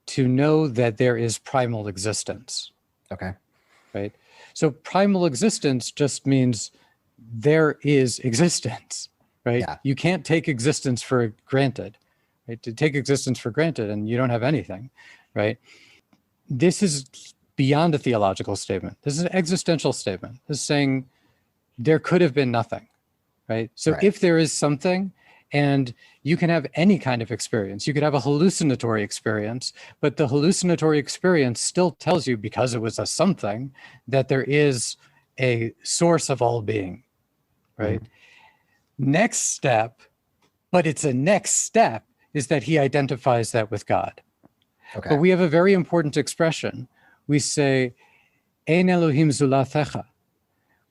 to know that there is primal existence. Okay. Right? So primal existence just means there is existence, right? Yeah. You can't take existence for granted. Right? To take existence for granted and you don't have anything, right? This is beyond a theological statement. This is an existential statement. This is saying there could have been nothing, right? So if there is something, and you can have any kind of experience, you could have a hallucinatory experience, but the hallucinatory experience still tells you, because it was a something, that there is a source of all being, right? Next step, but it's a next step, is that he identifies that with God. Okay. But we have a very important expression. We say, Ein Elohim zulatecha.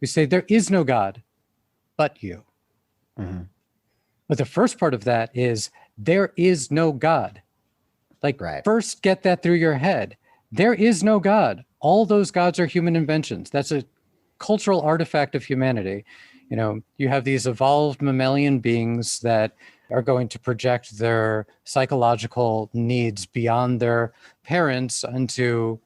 We say, there is no God but you. But the first part of that is, there is no God. Like, first get that through your head. There is no God. All those gods are human inventions. That's a cultural artifact of humanity. You have these evolved mammalian beings that are going to project their psychological needs beyond their parents into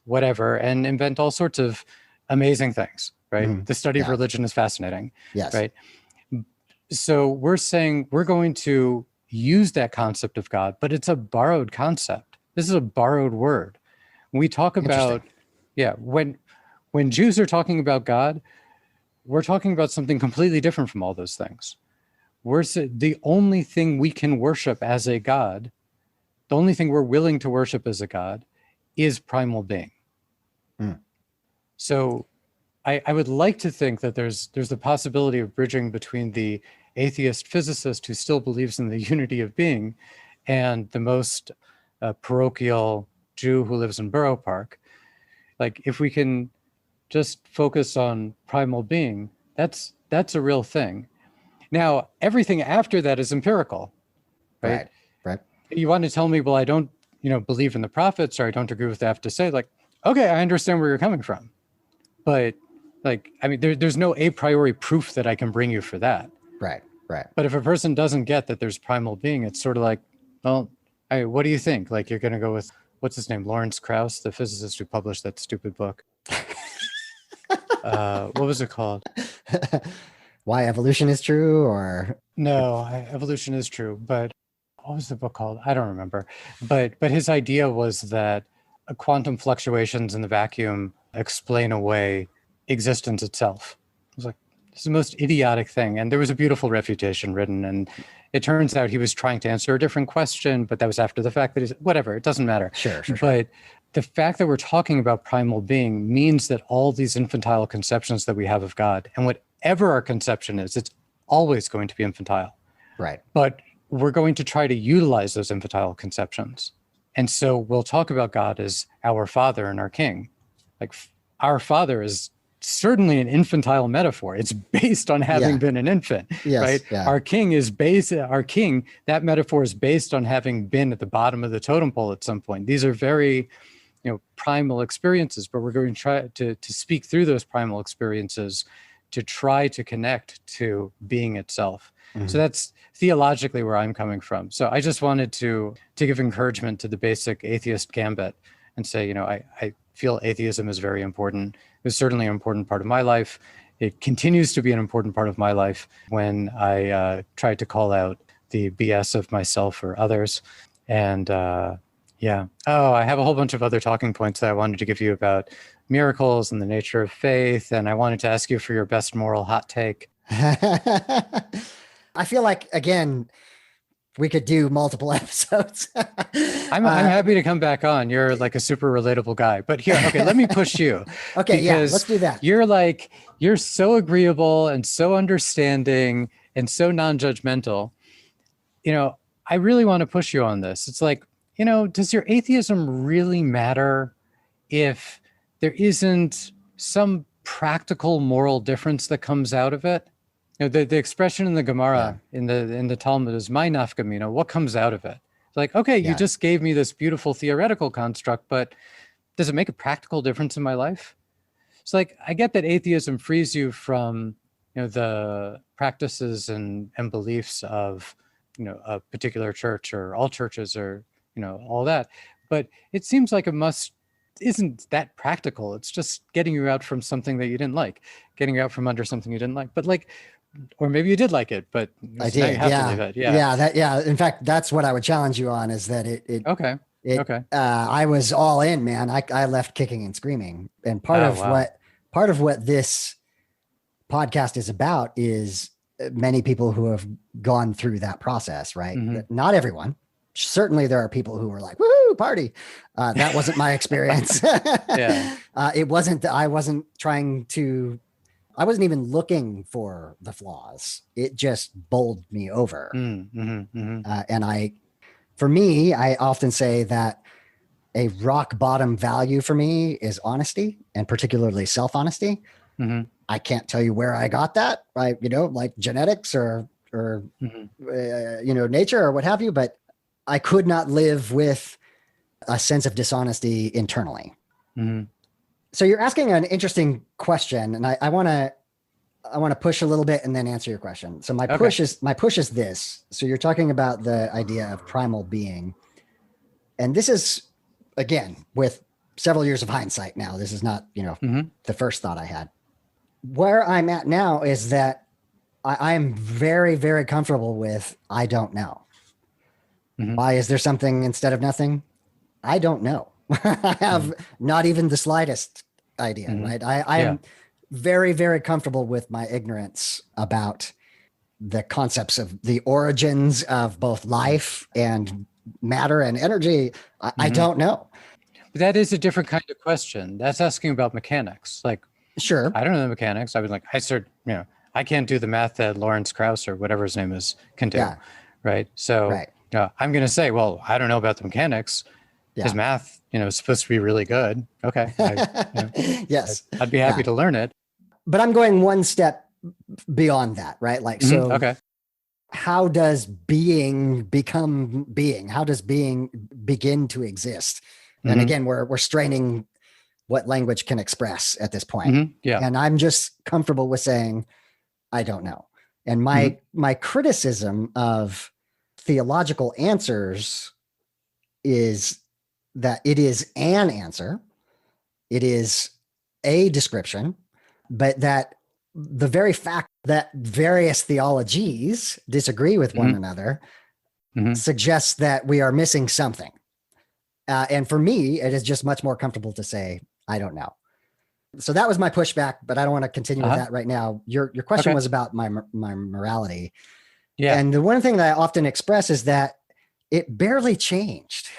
whatever and invent all sorts of amazing things, right? The study of religion is fascinating, right? So we're saying we're going to use that concept of God, but it's a borrowed concept. This is a borrowed word. When we talk about, when Jews are talking about God, we're talking about something completely different from all those things. The only thing we can worship as a God, the only thing we're willing to worship as a God, is primal being. So I would like to think that there's the possibility of bridging between the atheist physicist who still believes in the unity of being and the most parochial Jew who lives in Borough Park. Like, if we can just focus on primal being, that's a real thing. Now, everything after that is empirical, right? Right. You want to tell me, well, I don't, believe in the prophets, or I don't agree with what they have to say. Like, okay, I understand where you're coming from, but there's no a priori proof that I can bring you for that. Right. But if a person doesn't get that there's primal being, it's sort of like, well, what do you think? Like, you're going to go with, what's his name? Lawrence Krauss, the physicist who published that stupid book. What was it called? Why Evolution is True, or? No, Evolution is True. But what was the book called? I don't remember. But his idea was that quantum fluctuations in the vacuum explain away existence itself. I was like, it's the most idiotic thing. And there was a beautiful refutation written, and it turns out he was trying to answer a different question, but that was after the fact that whatever, it doesn't matter. Sure. But the fact that we're talking about primal being means that all these infantile conceptions that we have of God, and whatever our conception is, it's always going to be infantile. Right. But we're going to try to utilize those infantile conceptions. And so we'll talk about God as our Father and our King. Like, our Father is certainly an infantile metaphor. It's based on having been an infant, right? Yeah. Our king, that metaphor is based on having been at the bottom of the totem pole at some point. These are very, primal experiences, but we're going to try to speak through those primal experiences to try to connect to being itself. Mm-hmm. So that's theologically where I'm coming from. So I just wanted to give encouragement to the basic atheist gambit and say, I feel atheism is very important. It was certainly an important part of my life. It continues to be an important part of my life when I tried to call out the BS of myself or others. And I have a whole bunch of other talking points that I wanted to give you about miracles and the nature of faith. And I wanted to ask you for your best moral hot take. I feel like, again, we could do multiple episodes. I'm happy to come back on. You're like a super relatable guy. But here, okay, let me push you. Okay, let's do that. You're so agreeable and so understanding and so non-judgmental. I really want to push you on this. It's like, does your atheism really matter if there isn't some practical moral difference that comes out of it? The expression in the Gemara, in the Talmud is "my nafka." What comes out of it? It's like, okay, you just gave me this beautiful theoretical construct, but does it make a practical difference in my life? It's like, I get that atheism frees you from, the practices and beliefs of, a particular church or all churches or, all that. But it seems like isn't that practical. It's just getting you out from something that you didn't like, getting you out from under something you didn't like. But or maybe you did like it, but I did. In fact, that's what I would challenge you on, is that okay. I was all in, man. I left kicking and screaming. And part of what this podcast is about is many people who have gone through that process, right? Mm-hmm. Not everyone. Certainly there are people who were like, woohoo, party. That wasn't my experience. It wasn't, I wasn't even looking for the flaws. It just bowled me over. And for me, I often say that a rock bottom value for me is honesty, and particularly self-honesty. Mm-hmm. I can't tell you where I got that, right? Like genetics or nature or what have you, but I could not live with a sense of dishonesty internally. Mm-hmm. So you're asking an interesting question, and I want to push a little bit and then answer your question. So my push is this. So you're talking about the idea of primal being, and this is, again, with several years of hindsight now. This is not the first thought I had. Where I'm at now is that I'm very, very comfortable with I don't know. Mm-hmm. Why is there something instead of nothing? I don't know. I have not even the slightest idea, right? I am very, very comfortable with my ignorance about the concepts of the origins of both life and matter and energy. I don't know. But that is a different kind of question. That's asking about mechanics. Like, sure, I don't know the mechanics. I was like, I can't do the math that Lawrence Krauss or whatever his name is can do. Yeah. Right. So I'm going to say, well, I don't know about the mechanics. His math, is supposed to be really good. Okay. Yes. I'd be happy to learn it. But I'm going one step beyond that, right? Like, so Okay. how does being become being? How does being begin to exist? And again, we're straining what language can express at this point. Yeah. And I'm just comfortable with saying, I don't know. And my criticism of theological answers is that it is an answer, it is a description, but that the very fact that various theologies disagree with one another suggests that we are missing something. And for me, it is just much more comfortable to say, I don't know. So that was my pushback, but I don't want to continue with that right now. Your question was about my morality. Yeah. And the one thing that I often express is that it barely changed.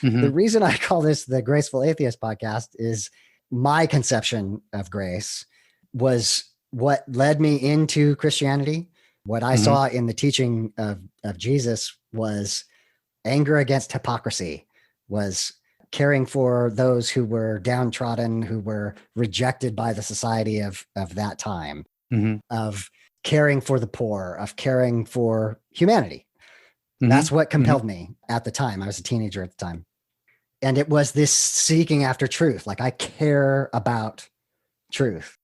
The reason I call this the Graceful Atheist podcast is my conception of grace was what led me into Christianity. What I saw in the teaching of Jesus was anger against hypocrisy, was caring for those who were downtrodden, who were rejected by the society of that time, of caring for the poor, of caring for humanity. That's what compelled me at the time. I was a teenager at the time. And it was this seeking after truth. Like, I care about truth.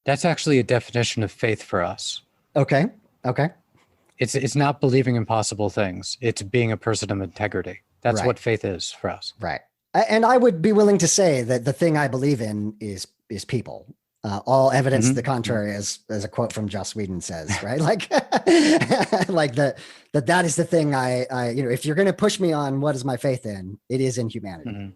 That's actually a definition of faith for us. Okay. It's not believing impossible things. It's being a person of integrity. That's what faith is for us. Right. And I would be willing to say that the thing I believe in is people. All evidence to the contrary, as a quote from Joss Whedon says, right? Like, like that is the thing I if you're going to push me on what is my faith in, it is in humanity.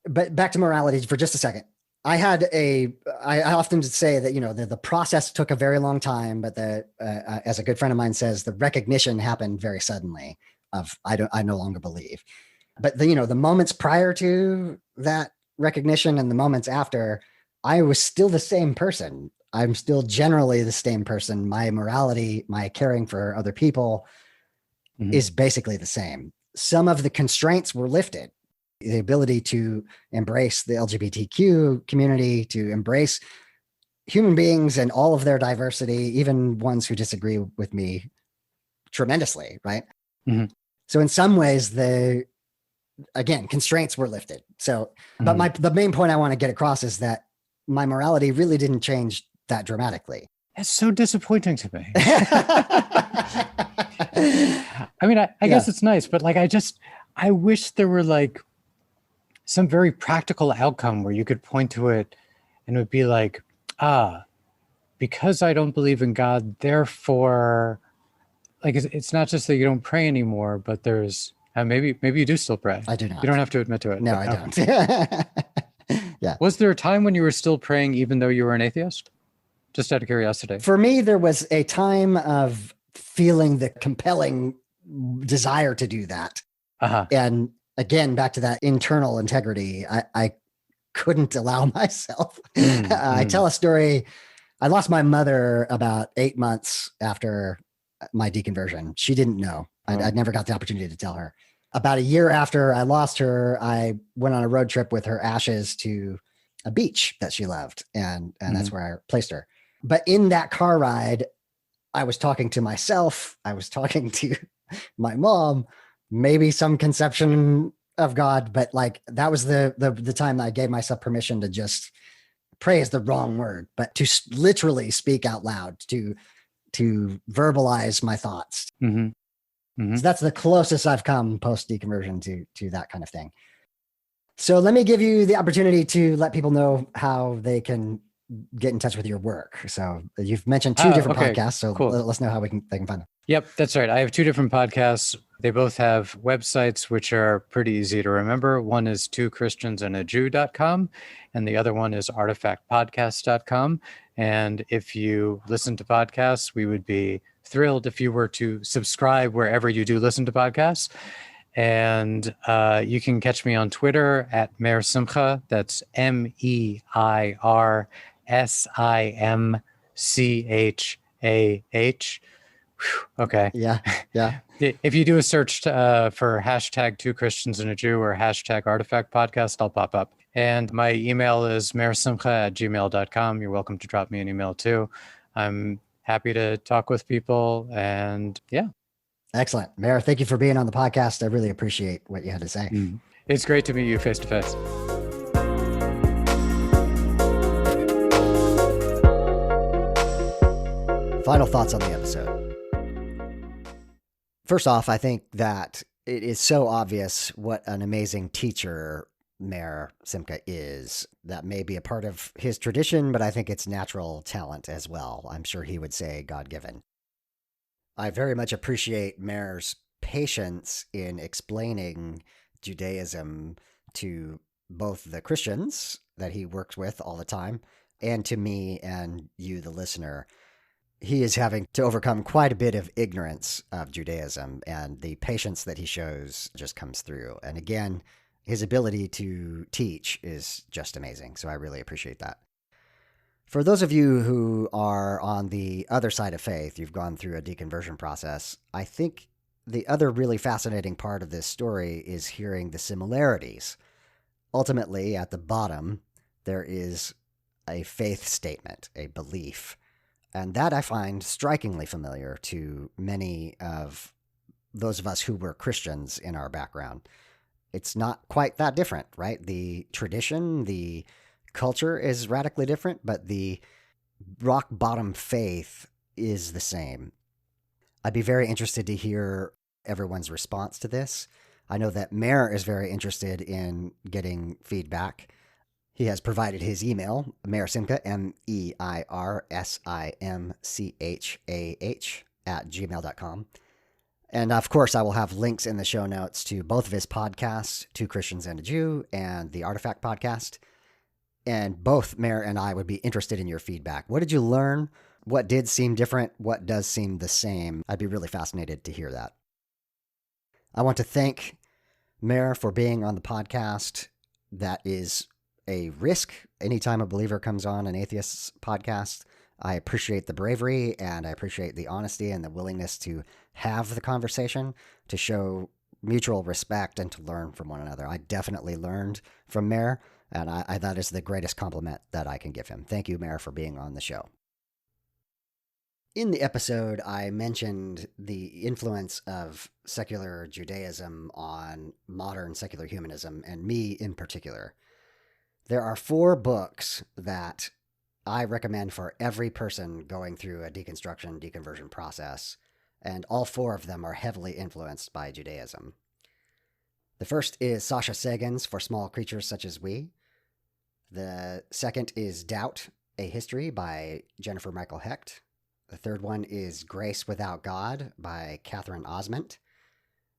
But back to morality for just a second. I often say that, the process took a very long time, but as a good friend of mine says, the recognition happened very suddenly of, I no longer believe. But the moments prior to that recognition and the moments after, I was still the same person. I'm still generally the same person. My morality, my caring for other people is basically the same. Some of the constraints were lifted. The ability to embrace the LGBTQ community, to embrace human beings and all of their diversity, even ones who disagree with me tremendously, right? So in some ways, constraints were lifted. So, but the main point I want to get across is that my morality really didn't change that dramatically. That's so disappointing to me. I mean, I guess it's nice, but like, I wish there were like some very practical outcome where you could point to it and it would be like, because I don't believe in God, therefore, like, it's not just that you don't pray anymore, but there's, maybe you do still pray. I do not. You don't have to admit to it. No, I don't. Yeah. Was there a time when you were still praying even though you were an atheist? Just out of curiosity. For me, there was a time of feeling the compelling desire to do that. And again, back to that internal integrity, I couldn't allow myself. I tell a story. I lost my mother about 8 months after my deconversion. She didn't know. I'd never got the opportunity to tell her. About a year after I lost her, I went on a road trip with her ashes to a beach that she loved. And that's where I placed her. But in that car ride, I was talking to myself. I was talking to my mom, maybe some conception of God, but like that was the time that I gave myself permission to just pray is the wrong word, but to literally speak out loud, to verbalize my thoughts. So that's the closest I've come post deconversion to that kind of thing. So let me give you the opportunity to let people know how they can get in touch with your work. So you've mentioned two different podcasts, so cool. Let us know how they can find them. Yep, that's right. I have two different podcasts. They both have websites, which are pretty easy to remember. One is twochristiansandajew.com, and the other one is artifactpodcast.com. And if you listen to podcasts, we would be thrilled if you were to subscribe wherever you do listen to podcasts. And you can catch me on Twitter at Meir-Simchah. That's MEIRSIMCHAH. Okay. Yeah. Yeah. If you do a search for hashtag Two Christians and a Jew or hashtag Artifact Podcast, I'll pop up. And my email is meir-simchah@gmail.com. You're welcome to drop me an email too. I'm happy to talk with people. And yeah. Excellent. Meir, thank you for being on the podcast. I really appreciate what you had to say. It's great to meet you face to face. Final thoughts on the episode. First off, I think that it is so obvious what an amazing teacher Meir-Simchah is. That may be a part of his tradition, but I think it's natural talent as well. I'm sure he would say God-given. I very much appreciate Meir's patience in explaining Judaism to both the Christians that he works with all the time and to me and you, the listener. He is having to overcome quite a bit of ignorance of Judaism, and the patience that he shows just comes through. And again, his ability to teach is just amazing. So I really appreciate that. For those of you who are on the other side of faith, you've gone through a deconversion process, I think the other really fascinating part of this story is hearing the similarities. Ultimately, at the bottom, there is a faith statement, a belief. And that I find strikingly familiar to many of those of us who were Christians in our background. It's not quite that different, right? The tradition, the culture is radically different, but the rock bottom faith is the same. I'd be very interested to hear everyone's response to this. I know that Meir is very interested in getting feedback. He has provided his email, Meir-Simchah, MEIRSIMCHAH @gmail.com. And of course, I will have links in the show notes to both of his podcasts, Two Christians and a Jew, and the Artifact podcast. And both Meir and I would be interested in your feedback. What did you learn? What did seem different? What does seem the same? I'd be really fascinated to hear that. I want to thank Meir for being on the podcast. That is a risk anytime a believer comes on an atheist's podcast. I appreciate the bravery and I appreciate the honesty and the willingness to have the conversation, to show mutual respect and to learn from one another. I definitely learned from Meir, and I that is the greatest compliment that I can give him. Thank you, Meir, for being on the show. In the episode, I mentioned the influence of secular Judaism on modern secular humanism, and me in particular. There are 4 books that I recommend for every person going through a deconstruction, deconversion process, and all 4 of them are heavily influenced by Judaism. The first is Sasha Sagan's For Small Creatures Such as We. The second is Doubt, A History by Jennifer Michael Hecht. The third one is Grace Without God by Catherine Osment.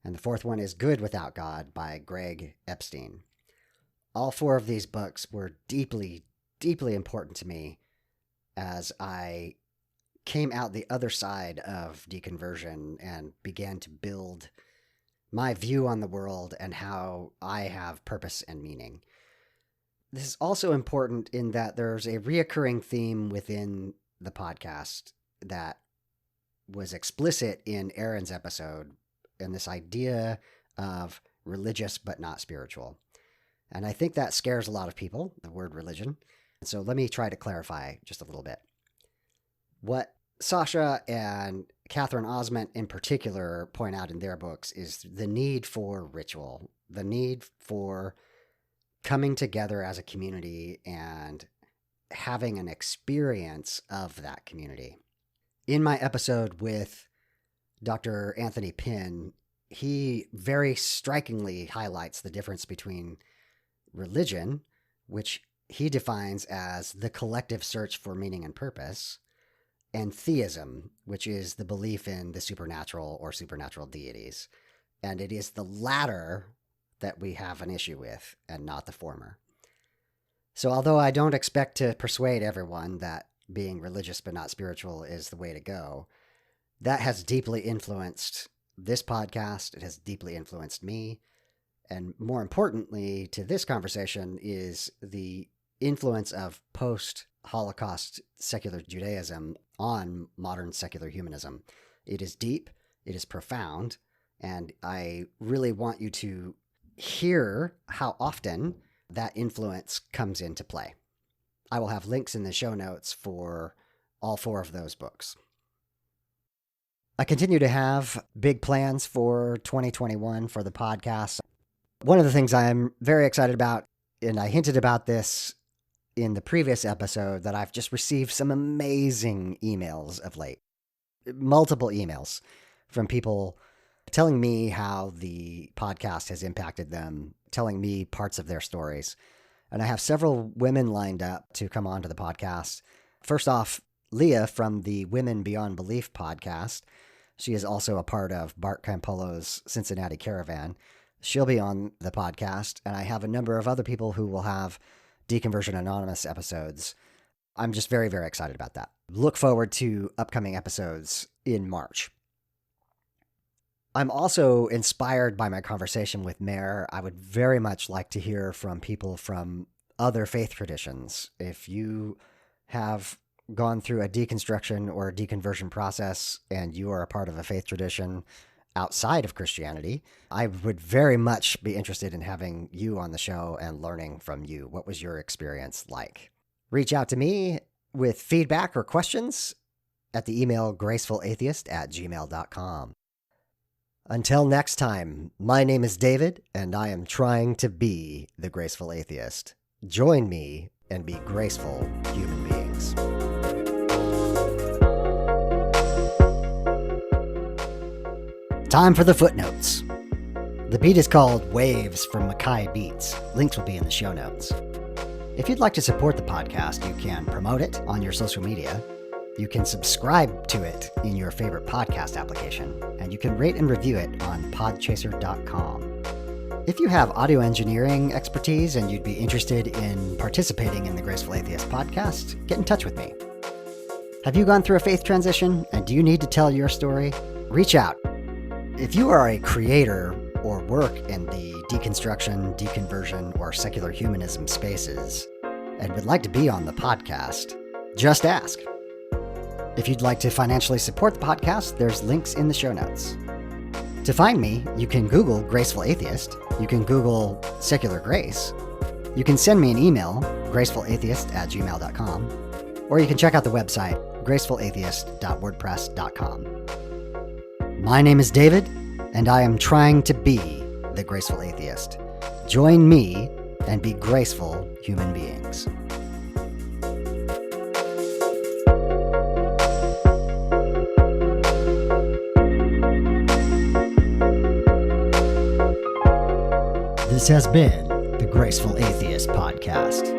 And the fourth one is Good Without God by Greg Epstein. All 4 of these books were deeply, deeply important to me as I came out the other side of deconversion and began to build my view on the world and how I have purpose and meaning. This is also important in that there's a reoccurring theme within the podcast that was explicit in Aaron's episode, and this idea of religious but not spiritual. And I think that scares a lot of people, the word religion. So let me try to clarify just a little bit. What Sasha and Catherine Osment in particular point out in their books is the need for ritual, the need for coming together as a community and having an experience of that community. In my episode with Dr. Anthony Pinn, he very strikingly highlights the difference between religion, which he defines as the collective search for meaning and purpose, and theism, which is the belief in the supernatural or supernatural deities. And it is the latter that we have an issue with and not the former. So although I don't expect to persuade everyone that being religious but not spiritual is the way to go, that has deeply influenced this podcast. It has deeply influenced me. And more importantly to this conversation is the influence of post-Holocaust secular Judaism on modern secular humanism. It is deep, it is profound, and I really want you to hear how often that influence comes into play. I will have links in the show notes for all 4 of those books. I continue to have big plans for 2021 for the podcast. One of the things I'm very excited about, and I hinted about this in the previous episode, that I've just received some amazing emails of late. Multiple emails from people telling me how the podcast has impacted them, telling me parts of their stories. And I have several women lined up to come on to the podcast. First off, Leah from the Women Beyond Belief podcast. She is also a part of Bart Campolo's Cincinnati Caravan. She'll be on the podcast, and I have a number of other people who will have Deconversion Anonymous episodes. I'm just very, very excited about that. Look forward to upcoming episodes in March. I'm also inspired by my conversation with Meir. I would very much like to hear from people from other faith traditions. If you have gone through a deconstruction or a deconversion process and you are a part of a faith tradition outside of Christianity, I would very much be interested in having you on the show and learning from you. What was your experience like? Reach out to me with feedback or questions at the email gracefulatheist@gmail.com. Until next time, my name is David, and I am trying to be the Graceful Atheist. Join me and be graceful human beings. Time for the footnotes. The beat is called Waves from Mackay Beats. Links will be in the show notes. If you'd like to support the podcast, you can promote it on your social media. You can subscribe to it in your favorite podcast application, and you can rate and review it on podchaser.com. If you have audio engineering expertise and you'd be interested in participating in the Graceful Atheist podcast, get in touch with me. Have you gone through a faith transition, and do you need to tell your story? Reach out. If you are a creator or work in the deconstruction, deconversion, or secular humanism spaces and would like to be on the podcast, just ask. If you'd like to financially support the podcast, there's links in the show notes. To find me, you can Google Graceful Atheist, you can Google Secular Grace, you can send me an email, gracefulatheist@gmail.com, or you can check out the website, gracefulatheist.wordpress.com. My name is David, and I am trying to be the Graceful Atheist. Join me and be graceful human beings. This has been the Graceful Atheist Podcast.